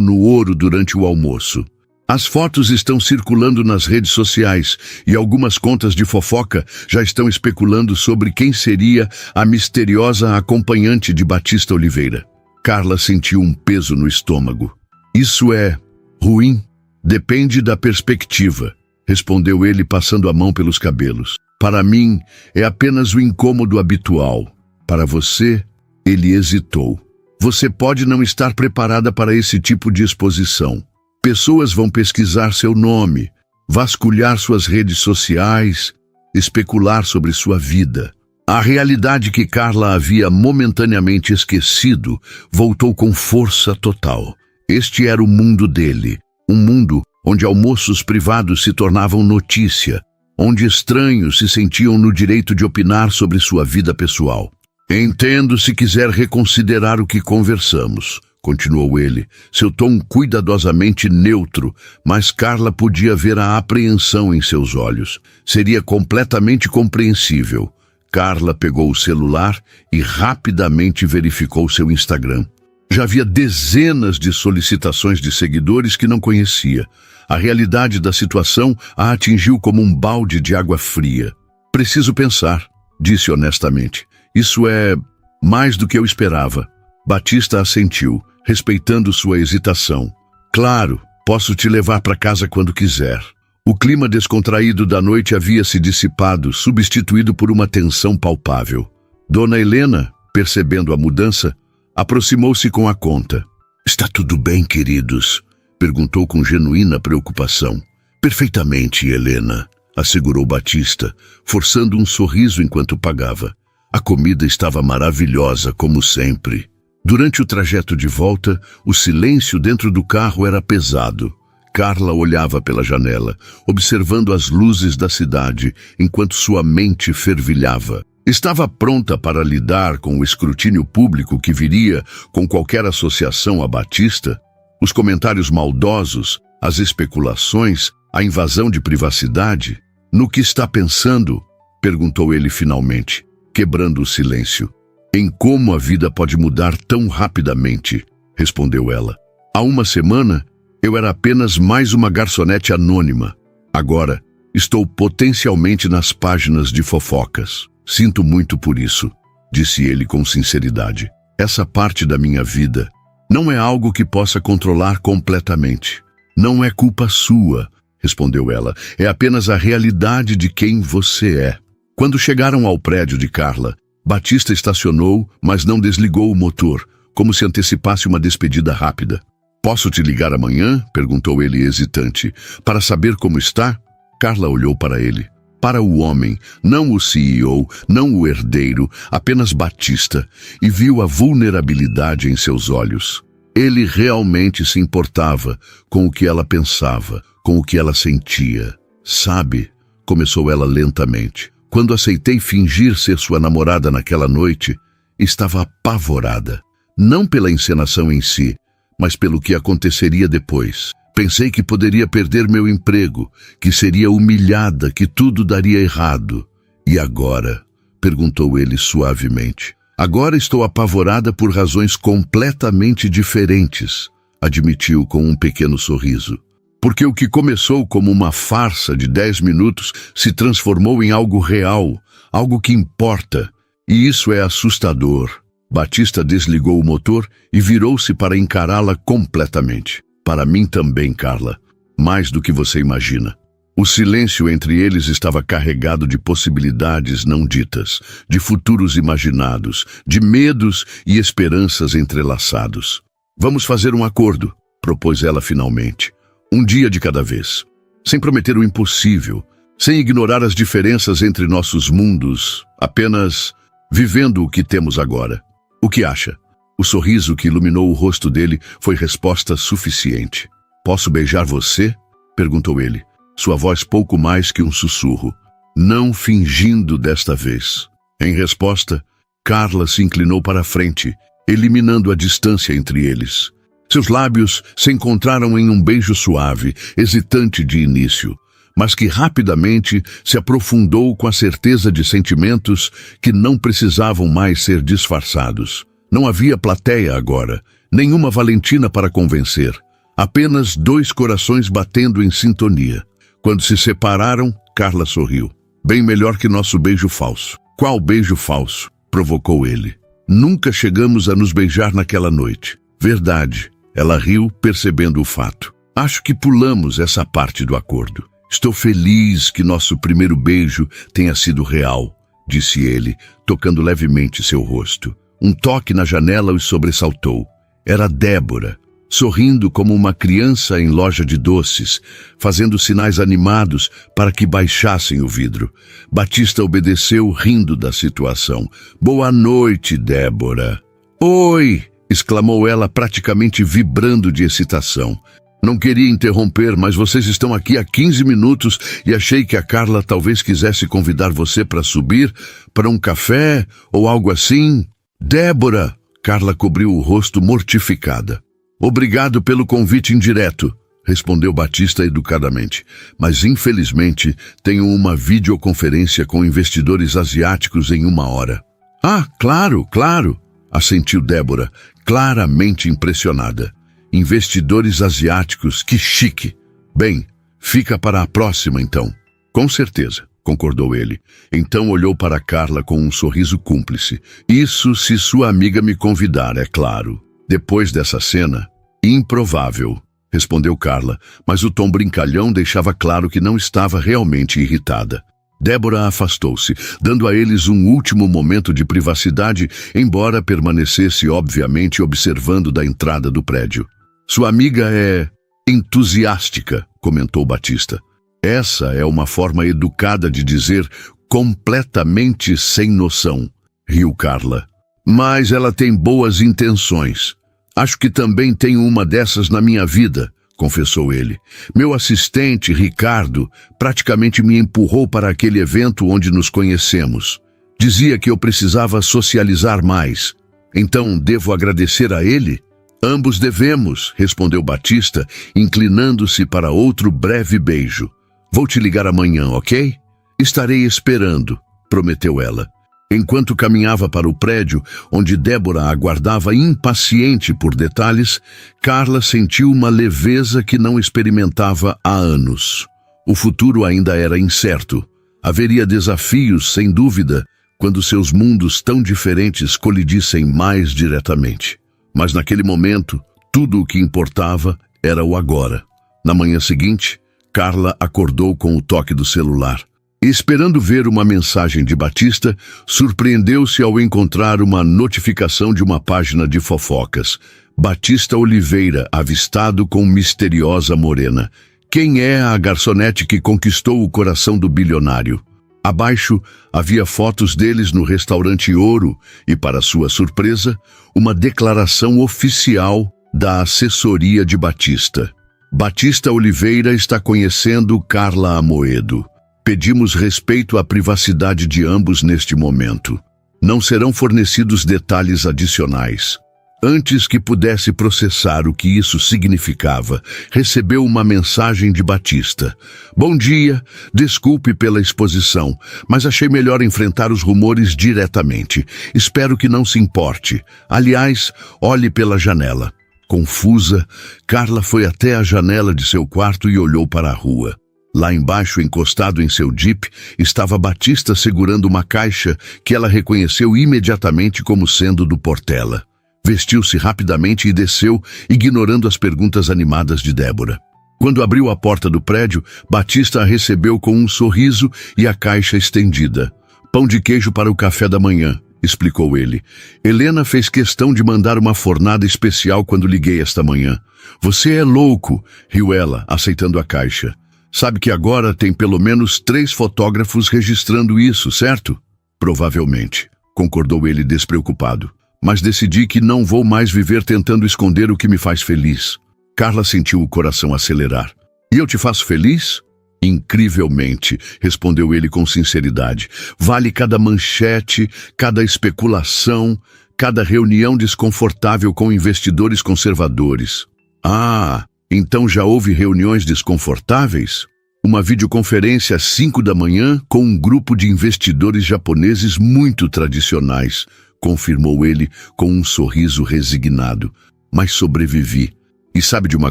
no Ouro durante o almoço. As fotos estão circulando nas redes sociais e algumas contas de fofoca já estão especulando sobre quem seria a misteriosa acompanhante de Batista Oliveira. Carla sentiu um peso no estômago. Isso é ruim? Depende da perspectiva, respondeu ele passando a mão pelos cabelos. Para mim, é apenas o incômodo habitual. Para você, ele hesitou. Você pode não estar preparada para esse tipo de exposição. Pessoas vão pesquisar seu nome, vasculhar suas redes sociais, especular sobre sua vida. A realidade que Carla havia momentaneamente esquecido voltou com força total. Este era o mundo dele, um mundo onde almoços privados se tornavam notícia, onde estranhos se sentiam no direito de opinar sobre sua vida pessoal. Entendo se quiser reconsiderar o que conversamos, continuou ele, seu tom cuidadosamente neutro, mas Carla podia ver a apreensão em seus olhos. Seria completamente compreensível. Carla pegou o celular e rapidamente verificou seu Instagram. Já havia dezenas de solicitações de seguidores que não conhecia. A realidade da situação a atingiu como um balde de água fria. Preciso pensar, disse honestamente. Isso é mais do que eu esperava. Batista assentiu, respeitando sua hesitação. Claro, posso te levar para casa quando quiser. O clima descontraído da noite havia se dissipado, substituído por uma tensão palpável. Dona Helena, percebendo a mudança, aproximou-se com a conta. Está tudo bem, queridos? Perguntou com genuína preocupação. Perfeitamente, Helena, assegurou Batista, forçando um sorriso enquanto pagava. A comida estava maravilhosa, como sempre. Durante o trajeto de volta, o silêncio dentro do carro era pesado. Carla olhava pela janela, observando as luzes da cidade, enquanto sua mente fervilhava. Estava pronta para lidar com o escrutínio público que viria com qualquer associação a Batista, os comentários maldosos, as especulações, a invasão de privacidade. No que está pensando? Perguntou ele finalmente, quebrando o silêncio. Em como a vida pode mudar tão rapidamente, respondeu ela. Há uma semana, eu era apenas mais uma garçonete anônima. Agora, estou potencialmente nas páginas de fofocas. Sinto muito por isso, disse ele com sinceridade. Essa parte da minha vida não é algo que possa controlar completamente. Não é culpa sua, respondeu ela. É apenas a realidade de quem você é. Quando chegaram ao prédio de Carla, Batista estacionou, mas não desligou o motor, como se antecipasse uma despedida rápida. Posso te ligar amanhã? Perguntou ele hesitante. Para saber como está? Carla olhou para ele. Para o homem, não o CEO, não o herdeiro, apenas Batista, e viu a vulnerabilidade em seus olhos. Ele realmente se importava com o que ela pensava, com o que ela sentia. Sabe, começou ela lentamente. Quando aceitei fingir ser sua namorada naquela noite, estava apavorada. Não pela encenação em si, mas pelo que aconteceria depois. Pensei que poderia perder meu emprego, que seria humilhada, que tudo daria errado. E agora? Perguntou ele suavemente. Agora estou apavorada por razões completamente diferentes, admitiu com um pequeno sorriso. Porque o que começou como uma farsa de 10 minutos se transformou em algo real, algo que importa. E isso é assustador. Batista desligou o motor e virou-se para encará-la completamente. Para mim também, Carla. Mais do que você imagina. O silêncio entre eles estava carregado de possibilidades não ditas, de futuros imaginados, de medos e esperanças entrelaçados. Vamos fazer um acordo, propôs ela finalmente. Um dia de cada vez. Sem prometer o impossível, sem ignorar as diferenças entre nossos mundos, apenas vivendo o que temos agora. O que acha? O sorriso que iluminou o rosto dele foi resposta suficiente. Posso beijar você? Perguntou ele. Sua voz pouco mais que um sussurro. Não fingindo desta vez. Em resposta, Carla se inclinou para a frente, eliminando a distância entre eles. Seus lábios se encontraram em um beijo suave, hesitante de início, mas que rapidamente se aprofundou com a certeza de sentimentos que não precisavam mais ser disfarçados. Não havia plateia agora, nenhuma Valentina para convencer. Apenas dois corações batendo em sintonia. Quando se separaram, Carla sorriu. Bem melhor que nosso beijo falso. Qual beijo falso? Provocou ele. Nunca chegamos a nos beijar naquela noite. Verdade. Ela riu, percebendo o fato. Acho que pulamos essa parte do acordo. Estou feliz que nosso primeiro beijo tenha sido real, disse ele, tocando levemente seu rosto. Um toque na janela os sobressaltou. Era Débora. Sorrindo como uma criança em loja de doces, fazendo sinais animados para que baixassem o vidro. Batista obedeceu, rindo da situação. Boa noite, Débora. Oi! Exclamou ela, praticamente vibrando de excitação. Não queria interromper, mas vocês estão aqui há 15 minutos e achei que a Carla talvez quisesse convidar você para subir, para um café ou algo assim. Débora! Carla cobriu o rosto mortificada. Obrigado pelo convite indireto, respondeu Batista educadamente. Mas, infelizmente, tenho uma videoconferência com investidores asiáticos em 1 hora. Ah, claro, claro, assentiu Débora, claramente impressionada. Investidores asiáticos, que chique. Bem, fica para a próxima, então. Com certeza, concordou ele. Então olhou para Carla com um sorriso cúmplice. Isso se sua amiga me convidar, é claro. Depois dessa cena, improvável, respondeu Carla, mas o tom brincalhão deixava claro que não estava realmente irritada. Débora afastou-se, dando a eles um último momento de privacidade, embora permanecesse obviamente observando da entrada do prédio. Sua amiga é entusiástica, comentou Batista. Essa é uma forma educada de dizer completamente sem noção, riu Carla. Mas ela tem boas intenções. Acho que também tenho uma dessas na minha vida, confessou ele. Meu assistente, Ricardo, praticamente me empurrou para aquele evento onde nos conhecemos. Dizia que eu precisava socializar mais. Então, devo agradecer a ele? Ambos devemos, respondeu Batista, inclinando-se para outro breve beijo. Vou te ligar amanhã, ok? Estarei esperando, prometeu ela. Enquanto caminhava para o prédio, onde Débora aguardava impaciente por detalhes, Carla sentiu uma leveza que não experimentava há anos. O futuro ainda era incerto. Haveria desafios, sem dúvida, quando seus mundos tão diferentes colidissem mais diretamente. Mas naquele momento, tudo o que importava era o agora. Na manhã seguinte, Carla acordou com o toque do celular. Esperando ver uma mensagem de Batista, surpreendeu-se ao encontrar uma notificação de uma página de fofocas. Batista Oliveira, avistado com misteriosa morena. Quem é a garçonete que conquistou o coração do bilionário? Abaixo, havia fotos deles no restaurante Ouro e, para sua surpresa, uma declaração oficial da assessoria de Batista. Batista Oliveira está conhecendo Carla Amoedo. Pedimos respeito à privacidade de ambos neste momento. Não serão fornecidos detalhes adicionais. Antes que pudesse processar o que isso significava, recebeu uma mensagem de Batista. Bom dia, desculpe pela exposição, mas achei melhor enfrentar os rumores diretamente. Espero que não se importe. Aliás, olhe pela janela. Confusa, Carla foi até a janela de seu quarto e olhou para a rua. Lá embaixo, encostado em seu Jeep, estava Batista segurando uma caixa que ela reconheceu imediatamente como sendo do Portela. Vestiu-se rapidamente e desceu, ignorando as perguntas animadas de Débora. Quando abriu a porta do prédio, Batista a recebeu com um sorriso e a caixa estendida. Pão de queijo para o café da manhã, explicou ele. Helena fez questão de mandar uma fornada especial quando liguei esta manhã. Você é louco, riu ela, aceitando a caixa. Sabe que agora tem pelo menos 3 fotógrafos registrando isso, certo? Provavelmente, concordou ele despreocupado. Mas decidi que não vou mais viver tentando esconder o que me faz feliz. Carla sentiu o coração acelerar. E eu te faço feliz? Incrivelmente, respondeu ele com sinceridade. Vale cada manchete, cada especulação, cada reunião desconfortável com investidores conservadores. Ah, então já houve reuniões desconfortáveis? Uma videoconferência às 5 da manhã com um grupo de investidores japoneses muito tradicionais, confirmou ele com um sorriso resignado. Mas sobrevivi. E sabe de uma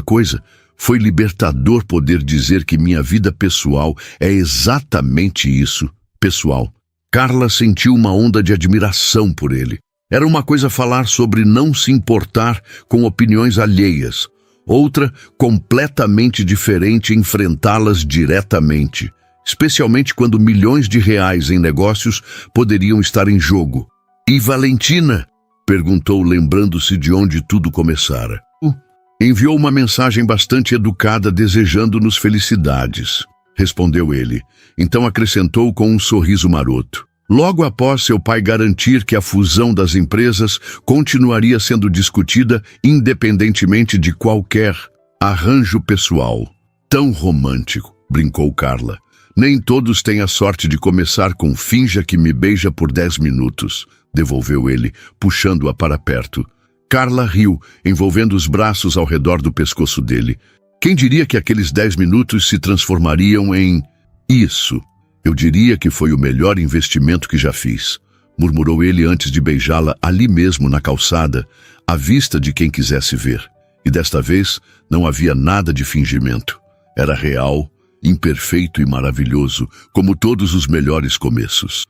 coisa? Foi libertador poder dizer que minha vida pessoal é exatamente isso, pessoal. Carla sentiu uma onda de admiração por ele. Era uma coisa falar sobre não se importar com opiniões alheias. Outra, completamente diferente, enfrentá-las diretamente, especialmente quando milhões de reais em negócios poderiam estar em jogo. E Valentina? Perguntou, lembrando-se de onde tudo começara. Enviou uma mensagem bastante educada desejando-nos felicidades, respondeu ele. Então acrescentou com um sorriso maroto. Logo após seu pai garantir que a fusão das empresas continuaria sendo discutida independentemente de qualquer arranjo pessoal. Tão romântico, brincou Carla. Nem todos têm a sorte de começar com finja que me beija por 10 minutos, devolveu ele, puxando-a para perto. Carla riu, envolvendo os braços ao redor do pescoço dele. Quem diria que aqueles 10 minutos se transformariam em isso? Eu diria que foi o melhor investimento que já fiz, murmurou ele antes de beijá-la ali mesmo na calçada, à vista de quem quisesse ver. E desta vez não havia nada de fingimento. Era real, imperfeito e maravilhoso, como todos os melhores começos.